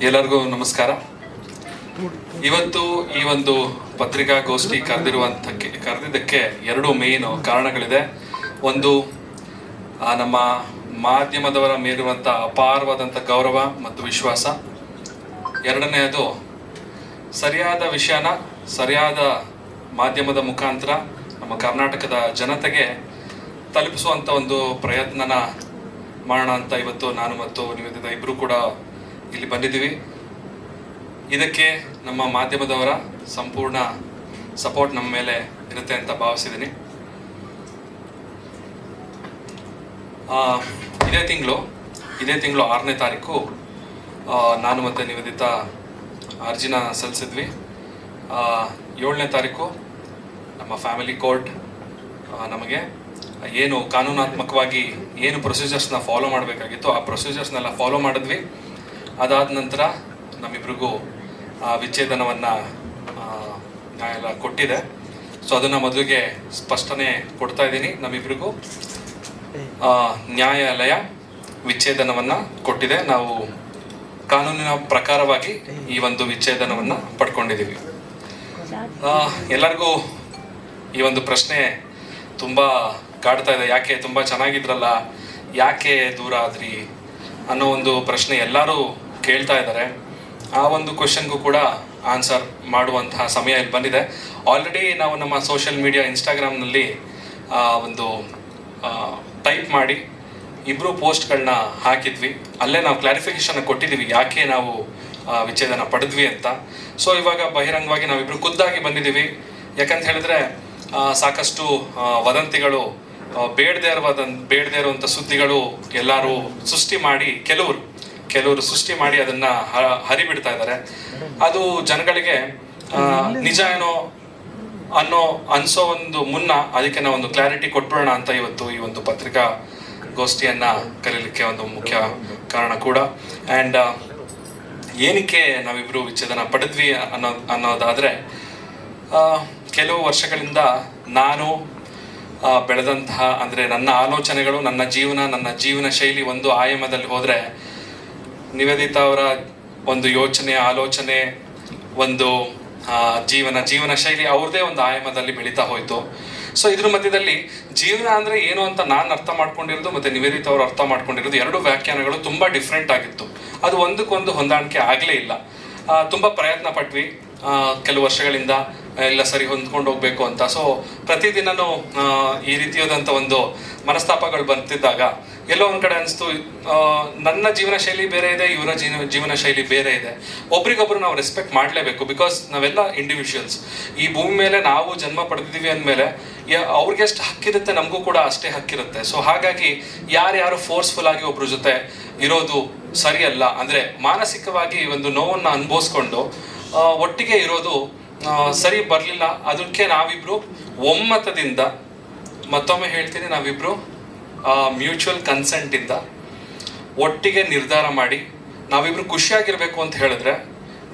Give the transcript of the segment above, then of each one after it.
ಎಲ್ಲರಿಗೂ ನಮಸ್ಕಾರ. ಇವತ್ತು ಈ ಒಂದು ಪತ್ರಿಕಾಗೋಷ್ಠಿ ಕರೆದಿದ್ದಕ್ಕೆ ಎರಡು ಮೇನ್ ಕಾರಣಗಳಿದೆ. ಒಂದು, ನಮ್ಮ ಮಾಧ್ಯಮದವರ ಮೇಲಿರುವಂಥ ಅಪಾರವಾದಂಥ ಗೌರವ ಮತ್ತು ವಿಶ್ವಾಸ. ಎರಡನೆಯದು, ಸರಿಯಾದ ವಿಷಯನ ಸರಿಯಾದ ಮಾಧ್ಯಮದ ಮುಖಾಂತರ ನಮ್ಮ ಕರ್ನಾಟಕದ ಜನತೆಗೆ ತಲುಪಿಸುವಂಥ ಒಂದು ಪ್ರಯತ್ನನ ಮಾಡೋಣ ಅಂತ ಇವತ್ತು ನಾನು ಮತ್ತು ನಿವೇದಿತಾ ಇಬ್ಬರು ಕೂಡ ಇಲ್ಲಿ ಬಂದಿದ್ದೀವಿ. ಇದಕ್ಕೆ ನಮ್ಮ ಮಾಧ್ಯಮದವರ ಸಂಪೂರ್ಣ ಸಪೋರ್ಟ್ ನಮ್ಮ ಮೇಲೆ ಇರುತ್ತೆ ಅಂತ ಭಾವಿಸಿದ್ದೀನಿ. ಇದೇ ತಿಂಗಳು 6ನೇ ತಾರೀಕು ನಾನು ಮತ್ತು ನಿವೇದಿತಾ ಅರ್ಜಿನ ಸಲ್ಲಿಸಿದ್ವಿ. 7ನೇ ತಾರೀಕು ನಮ್ಮ ಫ್ಯಾಮಿಲಿ ಕೋರ್ಟ್ ನಮಗೆ ಏನು ಕಾನೂನಾತ್ಮಕವಾಗಿ ಏನು ಪ್ರೊಸೀಜರ್ಸ್ನ ಫಾಲೋ ಮಾಡಬೇಕಾಗಿತ್ತು ಆ ಪ್ರೊಸೀಜರ್ಸ್ನೆಲ್ಲ ಫಾಲೋ ಮಾಡಿದ್ವಿ. ಅದಾದ ನಂತರ ನಮ್ಮಿಬ್ರಿಗೂ ವಿಚ್ಛೇದನವನ್ನು ನ್ಯಾಯಾಲಯ ಕೊಟ್ಟಿದೆ. ಸೊ ಅದನ್ನು ಮೊದಲಿಗೆ ಸ್ಪಷ್ಟನೆ ಕೊಡ್ತಾ ಇದ್ದೀನಿ. ನಮ್ಮಿಬ್ರಿಗೂ ನ್ಯಾಯಾಲಯ ವಿಚ್ಛೇದನವನ್ನು ಕೊಟ್ಟಿದೆ. ನಾವು ಕಾನೂನಿನ ಪ್ರಕಾರವಾಗಿ ಈ ಒಂದು ವಿಚ್ಛೇದನವನ್ನು ಪಡ್ಕೊಂಡಿದ್ದೀವಿ. ಎಲ್ಲರಿಗೂ ಈ ಒಂದು ಪ್ರಶ್ನೆ ತುಂಬ ಕಾಡ್ತಾ ಇದೆ. ಯಾಕೆ ತುಂಬ ಚೆನ್ನಾಗಿದ್ರಲ್ಲ, ಯಾಕೆ ದೂರ ಆದ್ರಿ ಅನ್ನೋ ಒಂದು ಪ್ರಶ್ನೆ ಎಲ್ಲರೂ ಕೇಳ್ತಾ ಇದ್ದಾರೆ. ಆ ಒಂದು ಕ್ವೆಶನ್ಗೂ ಕೂಡ ಆನ್ಸರ್ ಮಾಡುವಂತಹ ಸಮಯ ಇಲ್ಲಿ ಬಂದಿದೆ. ಆಲ್ರೆಡಿ ನಾವು ನಮ್ಮ ಸೋಷಿಯಲ್ ಮೀಡಿಯಾ ಇನ್ಸ್ಟಾಗ್ರಾಮ್ನಲ್ಲಿ ಒಂದು ಟೈಪ್ ಮಾಡಿ ಇಬ್ಬರು ಪೋಸ್ಟ್ಗಳನ್ನ ಹಾಕಿದ್ವಿ. ಅಲ್ಲೇ ನಾವು ಕ್ಲಾರಿಫಿಕೇಶನ್ ಕೊಟ್ಟಿದ್ದೀವಿ ಯಾಕೆ ನಾವು ವಿಚ್ಛೇದನ ಪಡೆದ್ವಿ ಅಂತ. ಸೊ ಇವಾಗ ಬಹಿರಂಗವಾಗಿ ನಾವಿಬ್ರು ಖುದ್ದಾಗಿ ಬಂದಿದ್ದೀವಿ. ಯಾಕಂತ ಹೇಳಿದ್ರೆ ಸಾಕಷ್ಟು ವದಂತಿಗಳು, ಬೇಡದೇ ಇರುವಂಥ ಸುದ್ದಿಗಳು ಎಲ್ಲರೂ ಸೃಷ್ಟಿ ಮಾಡಿ ಕೆಲವರು ಸೃಷ್ಟಿ ಮಾಡಿ ಅದನ್ನ ಹರಿಬಿಡ್ತಾ ಇದ್ದಾರೆ. ಅದು ಜನಗಳಿಗೆ ನಿಜ ಏನೋ ಅನ್ಸೋ ಒಂದು ಮುನ್ನ ಅದಕ್ಕೆ ನಾವು ಒಂದು ಕ್ಲಾರಿಟಿ ಕೊಟ್ಬಿಡೋಣ ಅಂತ ಇವತ್ತು ಈ ಒಂದು ಪತ್ರಿಕಾಗೋಷ್ಠಿಯನ್ನ ಕರೀಲಿಕ್ಕೆ ಒಂದು ಮುಖ್ಯ ಕಾರಣ ಕೂಡ. ಆ್ಯಂಡ್ ಏನಕ್ಕೆ ನಾವಿಬ್ರು ವಿಚ್ಛೇದನ ಪಡೆದ್ವಿ ಅನ್ನೋದಾದ್ರೆ, ಕೆಲವು ವರ್ಷಗಳಿಂದ ನಾನು ಬೆಳೆದಂತಹ, ಅಂದರೆ ನನ್ನ ಆಲೋಚನೆಗಳು, ನನ್ನ ಜೀವನ ಶೈಲಿ ಒಂದು ಆಯಾಮದಲ್ಲಿ ಹೋದರೆ, ನಿವೇದಿತಾ ಅವರ ಒಂದು ಯೋಚನೆ, ಆಲೋಚನೆ, ಒಂದು ಜೀವನ ಶೈಲಿ ಅವ್ರದೇ ಒಂದು ಆಯಾಮದಲ್ಲಿ ಬೆಳೀತಾ ಹೋಯ್ತು. ಸೊ ಇದ್ರ ಮಧ್ಯದಲ್ಲಿ ಜೀವನ ಅಂದರೆ ಏನು ಅಂತ ನಾನು ಅರ್ಥ ಮಾಡ್ಕೊಂಡಿರೋದು ಮತ್ತು ನಿವೇದಿತಾ ಅವರು ಅರ್ಥ ಮಾಡ್ಕೊಂಡಿರೋದು ಎರಡು ವ್ಯಾಖ್ಯಾನಗಳು ತುಂಬ ಡಿಫ್ರೆಂಟ್ ಆಗಿತ್ತು. ಅದು ಒಂದಕ್ಕೊಂದು ಹೊಂದಾಣಿಕೆ ಆಗಲೇ ಇಲ್ಲ. ತುಂಬ ಪ್ರಯತ್ನ ಪಟ್ವಿ ಕೆಲವು ವರ್ಷಗಳಿಂದ ಎಲ್ಲ ಸರಿ ಹೊಂದ್ಕೊಂಡು ಹೋಗ್ಬೇಕು ಅಂತ. ಸೊ ಪ್ರತಿದಿನನೂ ಈ ರೀತಿಯಾದಂಥ ಒಂದು ಮನಸ್ತಾಪಗಳು ಬರ್ತಿದ್ದಾಗ ಎಲ್ಲೋ ಒಂದ್ ಕಡೆ ಅನಿಸ್ತು, ನನ್ನ ಜೀವನ ಶೈಲಿ ಬೇರೆ ಇದೆ, ಇವರ ಜೀವನ ಶೈಲಿ ಬೇರೆ ಇದೆ. ಒಬ್ರಿಗೊಬ್ರು ನಾವು ರೆಸ್ಪೆಕ್ಟ್ ಮಾಡಲೇಬೇಕು. ಬಿಕಾಸ್ ನಾವೆಲ್ಲ ಇಂಡಿವಿಜುವಲ್ಸ್. ಈ ಭೂಮಿ ಮೇಲೆ ನಾವು ಜನ್ಮ ಪಡೆದಿದ್ದೀವಿ ಅಂದಮೇಲೆ ಅವ್ರಿಗೆ ಎಷ್ಟು ಹಕ್ಕಿರುತ್ತೆ ನಮಗೂ ಕೂಡ ಅಷ್ಟೇ ಹಕ್ಕಿರುತ್ತೆ. ಸೊ ಹಾಗಾಗಿ ಯಾರ್ಯಾರು ಫೋರ್ಸ್ಫುಲ್ ಆಗಿ ಒಬ್ರ ಜೊತೆ ಇರೋದು ಸರಿಯಲ್ಲ. ಅಂದರೆ ಮಾನಸಿಕವಾಗಿ ಒಂದು ನೋವನ್ನು ಅನುಭವಿಸ್ಕೊಂಡು ಒಟ್ಟಿಗೆ ಇರೋದು ಸರಿ ಬರಲಿಲ್ಲ. ಅದಕ್ಕೆ ನಾವಿಬ್ರು ಒಮ್ಮತದಿಂದ, ಮತ್ತೊಮ್ಮೆ ಹೇಳ್ತೀನಿ, ನಾವಿಬ್ರು ಮ್ಯೂಚುವಲ್ ಕನ್ಸೆಂಟಿಂದ ಒಟ್ಟಿಗೆ ನಿರ್ಧಾರ ಮಾಡಿ ನಾವಿಬ್ರು ಖುಷಿಯಾಗಿರ್ಬೇಕು ಅಂತ ಹೇಳಿದ್ರೆ,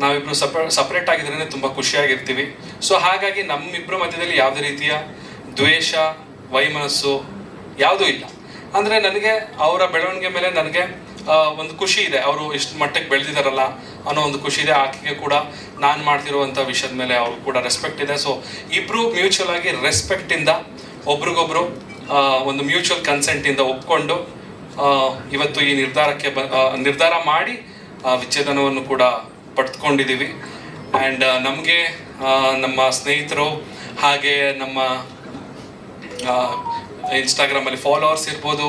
ನಾವಿಬ್ರು ಸಪ್ರೇಟ್ ಆಗಿದ್ರೇ ತುಂಬ ಖುಷಿಯಾಗಿರ್ತೀವಿ. ಸೊ ಹಾಗಾಗಿ ನಮ್ಮಿಬ್ರ ಮಧ್ಯದಲ್ಲಿ ಯಾವುದೇ ರೀತಿಯ ದ್ವೇಷ, ವೈಮನಸ್ಸು ಯಾವುದೂ ಇಲ್ಲ. ಅಂದರೆ ನನಗೆ ಅವರ ಬೆಳವಣಿಗೆ ಮೇಲೆ ನನಗೆ ಒಂದು ಖುಷಿ ಇದೆ. ಅವರು ಇಷ್ಟು ಮಟ್ಟಕ್ಕೆ ಬೆಳೆದಿದ್ದಾರಲ್ಲ ಅನ್ನೋ ಒಂದು ಖುಷಿ ಇದೆ. ಆಕೆಗೆ ಕೂಡ ನಾನು ಮಾಡ್ತಿರುವಂಥ ವಿಷಯದ ಮೇಲೆ ಅವ್ರಿಗೆ ಕೂಡ ರೆಸ್ಪೆಕ್ಟ್ ಇದೆ. ಸೊ ಇಬ್ಬರು ಮ್ಯೂಚುವಲ್ ಆಗಿ ರೆಸ್ಪೆಕ್ಟಿಂದ ಒಬ್ರಿಗೊಬ್ರು ಒಂದು ಮ್ಯೂಚುವಲ್ ಕನ್ಸೆಂಟಿಂದ ಒಪ್ಕೊಂಡು ಇವತ್ತು ಈ ನಿರ್ಧಾರ ಮಾಡಿ ವಿಚ್ಛೇದನವನ್ನು ಕೂಡ ಪಡೆದುಕೊಂಡಿದ್ದೀವಿ. ಆ್ಯಂಡ್ ನಮಗೆ ನಮ್ಮ ಸ್ನೇಹಿತರು, ಹಾಗೆ ನಮ್ಮ ಇನ್ಸ್ಟಾಗ್ರಾಮಲ್ಲಿ ಫಾಲೋವರ್ಸ್ ಇರ್ಬೋದು,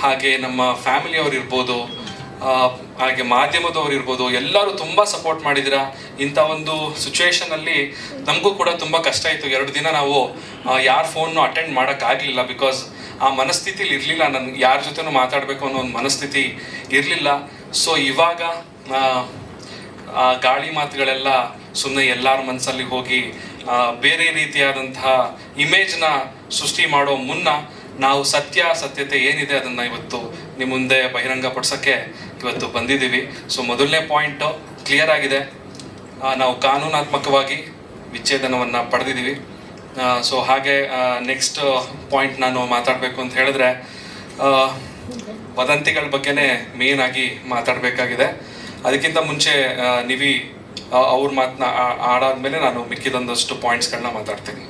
ಹಾಗೆ ನಮ್ಮ ಫ್ಯಾಮಿಲಿಯವ್ರು ಇರ್ಬೋದು, ಹಾಗೆ ಮಾಧ್ಯಮದವ್ರು ಇರ್ಬೋದು, ಎಲ್ಲರೂ ತುಂಬ ಸಪೋರ್ಟ್ ಮಾಡಿದ್ದೀರಾ. ಇಂಥ ಒಂದು ಸಿಚುವೇಶನಲ್ಲಿ ನಮಗೂ ಕೂಡ ತುಂಬ ಕಷ್ಟ ಇತ್ತು. 2 ದಿನ ನಾವು ಯಾರ ಫೋನ್ನು ಅಟೆಂಡ್ ಮಾಡೋಕ್ಕಾಗಲಿಲ್ಲ. ಬಿಕಾಸ್ ಆ ಮನಸ್ಥಿತಿಲಿ ಇರಲಿಲ್ಲ. ನನಗೆ ಯಾರ ಜೊತೆನೂ ಮಾತಾಡಬೇಕು ಅನ್ನೋ ಒಂದು ಮನಸ್ಥಿತಿ ಇರಲಿಲ್ಲ. ಸೊ ಇವಾಗ ಆ ಗಾಳಿ ಮಾತುಗಳೆಲ್ಲ ಸುಮ್ಮನೆ ಎಲ್ಲರ ಮನಸ್ಸಲ್ಲಿ ಹೋಗಿ ಬೇರೆ ರೀತಿಯಾದಂತಹ ಇಮೇಜ್ನ ಸೃಷ್ಟಿ ಮಾಡೋ ಮುನ್ನ ನಾವು ಸತ್ಯತೆ ಏನಿದೆ ಅದನ್ನು ಇವತ್ತು ನಿಮ್ಮ ಮುಂದೆ ಬಹಿರಂಗಪಡಿಸೋಕ್ಕೆ ಇವತ್ತು ಬಂದಿದ್ದೀವಿ. ಸೊ ಮೊದಲನೇ ಪಾಯಿಂಟು ಕ್ಲಿಯರ್ ಆಗಿದೆ. ನಾವು ಕಾನೂನಾತ್ಮಕವಾಗಿ ವಿಚ್ಛೇದನವನ್ನು ಪಡೆದಿದ್ದೀವಿ. ಸೊ ಹಾಗೆ ನೆಕ್ಸ್ಟ್ ಪಾಯಿಂಟ್ ನಾನು ಮಾತಾಡಬೇಕು ಅಂತ ಹೇಳಿದ್ರೆ ವದಂತಿಗಳ ಬಗ್ಗೆನೇ ಮೇನ್ ಆಗಿ ಮಾತಾಡಬೇಕಾಗಿದೆ. ಅದಕ್ಕಿಂತ ಮುಂಚೆ ನಿವಿ ಅವ್ರ ಮಾತನ್ನ ಆಡಾದ್ಮೇಲೆ ನಾನು ಮಿಕ್ಕಿದೊಂದಷ್ಟು ಪಾಯಿಂಟ್ಸ್ಗಳನ್ನ ಮಾತಾಡ್ತೀನಿ.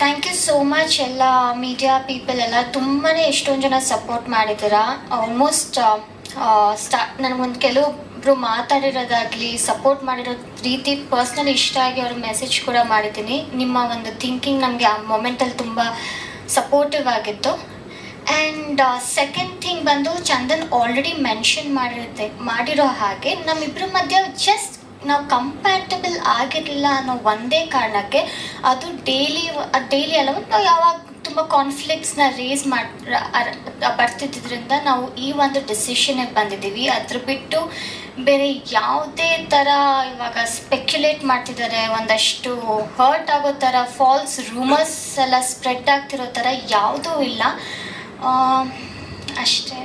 Thank you so much. ಎಲ್ಲ ಮೀಡಿಯಾ ಪೀಪಲ್ ಎಲ್ಲ ತುಂಬಾ ಎಷ್ಟೊಂದು ಜನ ಸಪೋರ್ಟ್ ಮಾಡಿದ್ದೀರಾ. ಆಲ್ಮೋಸ್ಟ್ ನನಗೊಂದು ಕೆಲವೊಬ್ರು ಮಾತಾಡಿರೋದಾಗಲಿ ಸಪೋರ್ಟ್ ಮಾಡಿರೋ ರೀತಿ ಪರ್ಸ್ನಲಿ ಇಷ್ಟ ಆಗಿ ಅವ್ರ ಮೆಸೇಜ್ ಕೂಡ ಮಾಡಿದ್ದೀನಿ. ನಿಮ್ಮ ಒಂದು ಥಿಂಕಿಂಗ್ ನಮಗೆ ಆ ಮೊಮೆಂಟಲ್ಲಿ ತುಂಬ ಸಪೋರ್ಟಿವ್ ಆಗಿತ್ತು. ಆ್ಯಂಡ್ ಸೆಕೆಂಡ್ ಥಿಂಗ್ ಬಂದು ಚಂದನ್ ಆಲ್ರೆಡಿ ಮೆನ್ಷನ್ ಮಾಡಿರೋ ಹಾಗೆ ನಮ್ಮಿಬ್ಬರ ಮಧ್ಯೆ ಜಸ್ಟ್ ನಾವು ಕಂಪ್ಯಾಟಬಲ್ ಆಗಿರಲಿಲ್ಲ ಅನ್ನೋ ಒಂದೇ ಕಾರಣಕ್ಕೆ ಅದು ಡೈಲಿ ಅಲ್ಲ, ನಾವು ಯಾವಾಗ ತುಂಬ ಕಾನ್ಫ್ಲಿಕ್ಟ್ಸ್ನ ರೇಸ್ ಬರ್ತಿದ್ದರಿಂದ ನಾವು ಈ ಒಂದು ಡಿಸಿಷನ್ಗೆ ಬಂದಿದ್ದೀವಿ. ಅದ್ರ ಬಿಟ್ಟು ಬೇರೆ ಯಾವುದೇ ಥರ ಇವಾಗ ಸ್ಪೆಕ್ಯುಲೇಟ್ ಮಾಡ್ತಿದ್ದಾರೆ, ಒಂದಷ್ಟು ಹರ್ಟ್ ಆಗೋ ಥರ ಫಾಲ್ಸ್ ರೂಮರ್ಸ್ ಎಲ್ಲ ಸ್ಪ್ರೆಡ್ ಆಗ್ತಿರೋ ಥರ ಯಾವುದೂ ಇಲ್ಲ. ಅಷ್ಟೇ.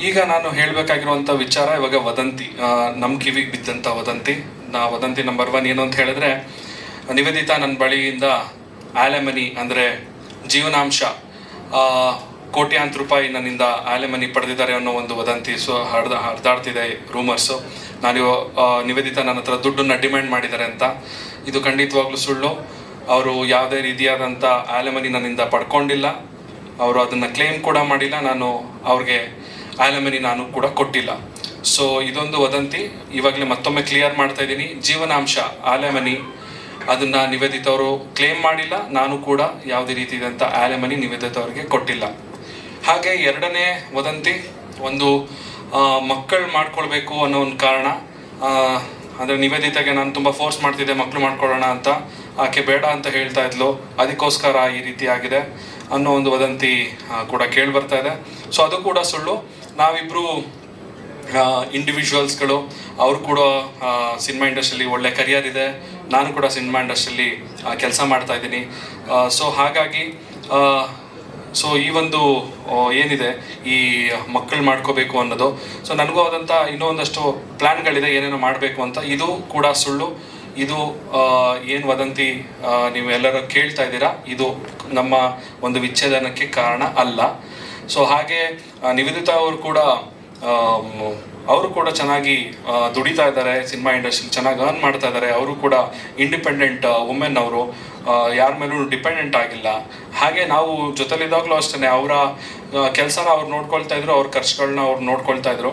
ಈಗ ನಾನು ಹೇಳಬೇಕಾಗಿರುವಂಥ ವಿಚಾರ ಇವಾಗ ವದಂತಿ, ನಮ್ಮ ಕಿವಿಗೆ ಬಿದ್ದಂಥ ವದಂತಿ. ವದಂತಿ ನಂಬರ್ 1 ಏನು ಅಂತ ಹೇಳಿದ್ರೆ, ನಿವೇದಿತಾ ನನ್ನ ಬಳಿಯಿಂದ ಆಲೆಮನಿ ಅಂದರೆ ಜೀವನಾಂಶ ಕೋಟ್ಯಾಂತರ ರೂಪಾಯಿ ನನ್ನಿಂದ ಆಲೆಮನಿ ಪಡೆದಿದ್ದಾರೆ ಅನ್ನೋ ಒಂದು ವದಂತಿ ಹರಿದಾಡ್ತಿದೆ ರೂಮರ್ಸು. ನಿವೇದಿತಾ ನನ್ನ ಹತ್ರ ದುಡ್ಡನ್ನು ಡಿಮ್ಯಾಂಡ್ ಮಾಡಿದ್ದಾರೆ ಅಂತ. ಇದು ಖಂಡಿತವಾಗ್ಲೂ ಸುಳ್ಳು. ಅವರು ಯಾವುದೇ ರೀತಿಯಾದಂಥ ಆಲೆಮನಿ ನನ್ನಿಂದ ಪಡ್ಕೊಂಡಿಲ್ಲ. ಅವರು ಅದನ್ನು ಕ್ಲೇಮ್ ಕೂಡ ಮಾಡಿಲ್ಲ. ನಾನು ಅವ್ರಿಗೆ ಆಲೆಮನಿ ನಾನು ಕೂಡ ಕೊಟ್ಟಿಲ್ಲ. ಸೊ ಇದೊಂದು ವದಂತಿ. ಇವಾಗಲೇ ಮತ್ತೊಮ್ಮೆ ಕ್ಲಿಯರ್ ಮಾಡ್ತಾ ಇದ್ದೀನಿ, ಜೀವನಾಂಶ ಆಲೆಮನಿ ಅದನ್ನು ನಿವೇದಿತಾ ಅವರು ಕ್ಲೇಮ್ ಮಾಡಿಲ್ಲ. ನಾನು ಕೂಡ ಯಾವುದೇ ರೀತಿಯಾದಂಥ ಆಲೆಮನಿ ನಿವೇದಿತಾ ಅವರಿಗೆ ಕೊಟ್ಟಿಲ್ಲ. ಹಾಗೆ ಎರಡನೇ ವದಂತಿ, ಒಂದು ಮಕ್ಕಳು ಮಾಡ್ಕೊಳ್ಬೇಕು ಅನ್ನೋ ಒಂದು ಕಾರಣ. ಅಂದರೆ ನಿವೇದಿತಾಗೆ ನಾನು ತುಂಬ ಫೋರ್ಸ್ ಮಾಡ್ತಿದ್ದೆ ಮಕ್ಕಳು ಮಾಡ್ಕೊಳ್ಳೋಣ ಅಂತ. ಆಕೆ ಬೇಡ ಅಂತ ಹೇಳ್ತಾ ಇದ್ಲು, ಅದಕ್ಕೋಸ್ಕರ ಈ ರೀತಿ ಆಗಿದೆ ಅನ್ನೋ ಒಂದು ವದಂತಿ ಕೂಡ ಕೇಳಿ ಬರ್ತಾ ಇದೆ. ಸೊ ಅದು ಕೂಡ ಸುಳ್ಳು. ನಾವಿಬ್ಬರು ಇಂಡಿವಿಜುವಲ್ಸ್ಗಳು. ಅವರು ಕೂಡ ಸಿನಿಮಾ ಇಂಡಸ್ಟ್ರಿಯಲ್ಲಿ ಒಳ್ಳೆ ಕರಿಯರ್ ಇದೆ, ನಾನು ಕೂಡ ಸಿನಿಮಾ ಇಂಡಸ್ಟ್ರಿಯಲ್ಲಿ ಕೆಲಸ ಮಾಡ್ತಾ ಇದ್ದೀನಿ. ಸೊ ಹಾಗಾಗಿ ಈ ಒಂದು ಏನಿದೆ ಈ ಮಕ್ಕಳು ಮಾಡ್ಕೋಬೇಕು ಅನ್ನೋದು, ಸೊ ನನಗೂ ಆದಂಥ ಇನ್ನೂ ಒಂದಷ್ಟು ಪ್ಲ್ಯಾನ್ಗಳಿದೆ ಏನೇನೋ ಮಾಡಬೇಕು ಅಂತ. ಇದು ಕೂಡ ಸುಳ್ಳು. ಇದು ಏನು ವದಂತಿ ನೀವು ಎಲ್ಲರೂ ಕೇಳ್ತಾ ಇದ್ದೀರಾ, ಇದು ನಮ್ಮ ಒಂದು ವಿಚ್ಛೇದನಕ್ಕೆ ಕಾರಣ ಅಲ್ಲ. ಸೊ ಹಾಗೆ ನಿವೇದಿತಾ ಅವರು ಕೂಡ ಚೆನ್ನಾಗಿ ದುಡಿತಾ ಇದ್ದಾರೆ, ಸಿನಿಮಾ ಇಂಡಸ್ಟ್ರಿ ಚೆನ್ನಾಗಿ ಅರ್ನ್ ಮಾಡ್ತಾ ಇದ್ದಾರೆ. ಅವರು ಕೂಡ ಇಂಡಿಪೆಂಡೆಂಟ್ ವುಮೆನ್. ಅವರು ಯಾರ ಮೇಲೂ ಡಿಪೆಂಡೆಂಟ್ ಆಗಿಲ್ಲ. ಹಾಗೆ ನಾವು ಜೊತೆಲಿದ್ದಾಗಲೂ ಅಷ್ಟೇ ಅವರ ಕೆಲಸನ ಅವ್ರು ನೋಡ್ಕೊಳ್ತಾ ಇದ್ರು, ಅವ್ರ ಖರ್ಚುಗಳನ್ನ ಅವ್ರು ನೋಡ್ಕೊಳ್ತಾ ಇದ್ರು.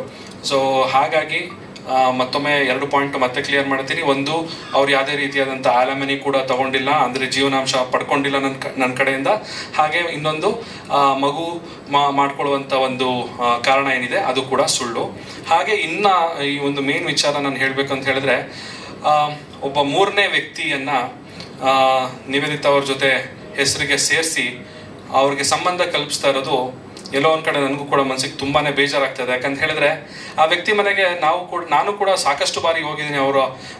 ಸೊ ಹಾಗಾಗಿ ಮತ್ತೊಮ್ಮೆ 2 ಪಾಯಿಂಟ್ ಮತ್ತೆ ಕ್ಲಿಯರ್ ಮಾಡ್ತೀನಿ. ಒಂದು, ಅವ್ರು ಯಾವುದೇ ರೀತಿಯಾದಂಥ ಆಲೆಮನಿ ಕೂಡ ತಗೊಂಡಿಲ್ಲ, ಅಂದರೆ ಜೀವನಾಂಶ ಪಡ್ಕೊಂಡಿಲ್ಲ ನನ್ನ ಕಡೆಯಿಂದ. ಹಾಗೆ ಇನ್ನೊಂದು, ಮಗು ಮಾಡ್ಕೊಳ್ಳುವಂಥ ಒಂದು ಕಾರಣ ಏನಿದೆ ಅದು ಕೂಡ ಸುಳ್ಳು. ಹಾಗೆ ಇನ್ನು ಈ ಒಂದು ಮೇನ್ ವಿಚಾರ ನಾನು ಹೇಳಬೇಕಂತ ಹೇಳಿದ್ರೆ, ಒಬ್ಬ 3ನೇ ವ್ಯಕ್ತಿಯನ್ನು ನಿವೇದಿತಾ ಅವ್ರ ಜೊತೆ ಹೆಸರಿಗೆ ಸೇರಿಸಿ ಅವ್ರಿಗೆ ಸಂಬಂಧ ಕಲ್ಪಿಸ್ತಾ ಇರೋದು ಎಲ್ಲೋ ಒಂದು ಕಡೆ ನನಗೂ ಕೂಡ ಮನಸ್ಸಿಗೆ ತುಂಬಾ ಬೇಜಾರಾಗ್ತದೆ. ಯಾಕಂತ ಹೇಳಿದ್ರೆ ಆ ವ್ಯಕ್ತಿ ಮನೆಗೆ ನಾನು ಕೂಡ ಸಾಕಷ್ಟು ಬಾರಿ ಹೋಗಿದ್ದೀನಿ. ಅವರ